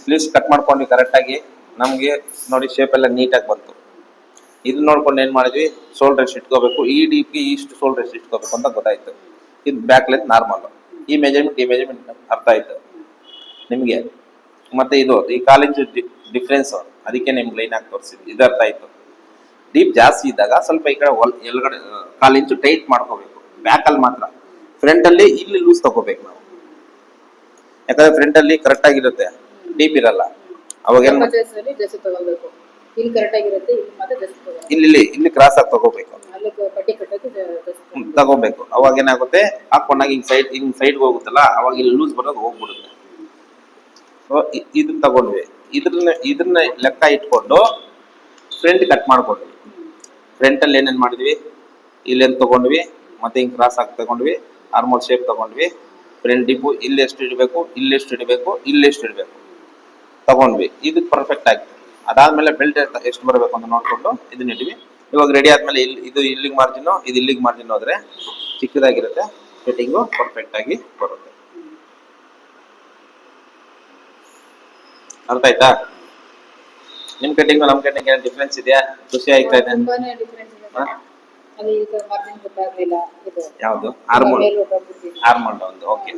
ಪ್ಲೀಸ್ ಕಟ್ ಮಾಡ್ಕೊಂಡು ಕರೆಕ್ಟ್ ಆಗಿ. ನಮ್ಗೆ ನೋಡಿ ಶೇಪ್ ಎಲ್ಲ ನೀಟಾಗಿ ಬಂತು. ಇದನ್ನ ನೋಡ್ಕೊಂಡು ಏನ್ ಮಾಡಿದ್ವಿ, ಶೋಲ್ಡರ್ ಎಷ್ಟು ಇಟ್ಕೋಬೇಕು, ಈ ಡೀಪ್ಗೆ ಇಷ್ಟು ಶೋಲ್ಡರ್ ಎಷ್ಟು ಇಟ್ಕೋಬೇಕು ಅಂತ ಗೊತ್ತಾಯ್ತು. ಇದು ಬ್ಯಾಕ್ ಲೆಂತ್ ನಾರ್ಮಲ್, ಈ ಮೆಜರ್ಮೆಂಟ್ ಅರ್ಥ ಆಯ್ತು ನಿಮ್ಗೆ. ಮತ್ತೆ ಇದು ಈ 1/4 ಇಂಚ್ ಡಿಫ್ರೆನ್ಸ್, ಅದಕ್ಕೆ ನಿಮ್ಗೆ ಲೈನ್ ಆಗಿ ತೋರಿಸಿದ್ವಿ, ಇದು ಅರ್ಥ ಆಯ್ತು. ಡೀಪ್ ಜಾಸ್ತಿ ಇದ್ದಾಗ ಸ್ವಲ್ಪ ಈ ಕಡೆ ಎಲ್ಗಡೆ 1/4 ಇಂಚು ಟೈಟ್ ಮಾಡ್ಕೋಬೇಕು, ಬ್ಯಾಕ್ ಅಲ್ಲಿ ಮಾತ್ರ. ಫ್ರಂಟ್ ಅಲ್ಲಿ ಇಲ್ಲಿ ಲೂಸ್ ತಗೋಬೇಕು ನಾವು, ಯಾಕಂದ್ರೆ ಫ್ರಂಟ್ ಅಲ್ಲಿ ಕರೆಕ್ಟ್ ಆಗಿರುತ್ತೆ, ಡೀಪ್ ಇರಲ್ಲ. ಅವಾಗ ಏನ್ ಜಾಸ್ತಿ ತಗೋಬೇಕು, ಇಲ್ಲಿ ಕರೆಕ್ಟ್ ಆಗಿರುತ್ತೆ, ಇಲ್ಲಿ ಮಾತ್ರ ಜಾಸ್ತಿ ತಗೋಬೇಕು. ಇಲ್ಲಿ ಕ್ರಾಸ್ ಆಗಿ ತಗೋಬೇಕು, ಅಲ್ಲಿ ಪಟ್ಟಿ ಕಟ್ಟಕ್ಕೆ ತಗೋಬೇಕು. ಅವಾಗ ಏನಾಗುತ್ತೆ, ಹಾಕೊಂಡಾಗ ಹಿಂಗ್ ಸೈಡ್ ಹೋಗುತ್ತಲ್ಲ, ಅವಾಗ ಇಲ್ಲಿ ಲೂಸ್ ಬರೋದು ಹೋಗ್ಬಿಡುತ್ತೆ. ಸೊ ಇದನ್ನ ತಗೊಂಡ್ವಿ, ಇದನ್ನ ಲೆಕ್ಕ ಇಟ್ಕೊಂಡು ಫ್ರಂಟ್ ಕಟ್ ಮಾಡ್ಕೊಂಡ್ವಿ. ಫ್ರಂಟ್ ಅಲ್ಲಿ ಏನೇನ್ ಮಾಡಿದ್ವಿ, ಇಲ್ಲೇನ್ ತಗೊಂಡ್ವಿ, ಮತ್ತೆ ಹಿಂಗ್ ಕ್ರಾಸ್ ಆಗಿ ತಗೊಂಡ್ವಿ, ಆರ್ಮೋಲ್ ಶೇಪ್ ತಗೊಂಡ್ವಿ. ಫ್ರಂಟ್ ಡಿಪ್ಪು ಇಲ್ಲೆಷ್ಟು ಇಡಬೇಕು, ಇಲ್ಲೆಷ್ಟು ಇಡಬೇಕು ತಗೊಂಡ್ವಿ. ಇದು ಪರ್ಫೆಕ್ಟ್ ಆಗಿ. ಅದಾದ್ಮೇಲೆ ಬೆಲ್ಟ್ ಎಷ್ಟು ಬರಬೇಕು ಅಂತ ನೋಡ್ಕೊಂಡು ಇದನ್ನ ಇಟ್ವಿ. ಇವಾಗ ರೆಡಿ ಆದ್ಮೇಲೆ ಇದು ಇಲ್ಲಿಗೆ ಮಾರ್ಜಿನ್, ಇದು ಇಲ್ಲಿಗೆ ಮಾರ್ಜಿನ್ ಹೋದ್ರೆ ಚಿಕ್ಕದಾಗಿರುತ್ತೆ, ಫಿಟ್ಟಿಂಗು ಪರ್ಫೆಕ್ಟ್ ಆಗಿ ಬರುತ್ತೆ. ಅರ್ಥ ಆಯ್ತಾ? ನಿಮ್ ಕಟಿಂಗ್ ನಮ್ ಕಟಿಂಗ್ ಏನು ಡಿಫ್ರೆನ್ಸ್ ಇದೆಯಾ? ಖುಷಿ ಆಯ್ತಾ ಇದೆ? ತುಂಬಾನೇ ಡಿಫರೆನ್ಸ್ ಇದೆ. ಅದು ಈಗ ಮಾರ್ಜಿನ್ ಗೊತ್ತಾಗ್ಲಿಲ್ಲ. ಇದು ಯಾವುದು? ಆರ್ಮೋಲ್ಡ್ ಒಂದು. ಓಕೆ.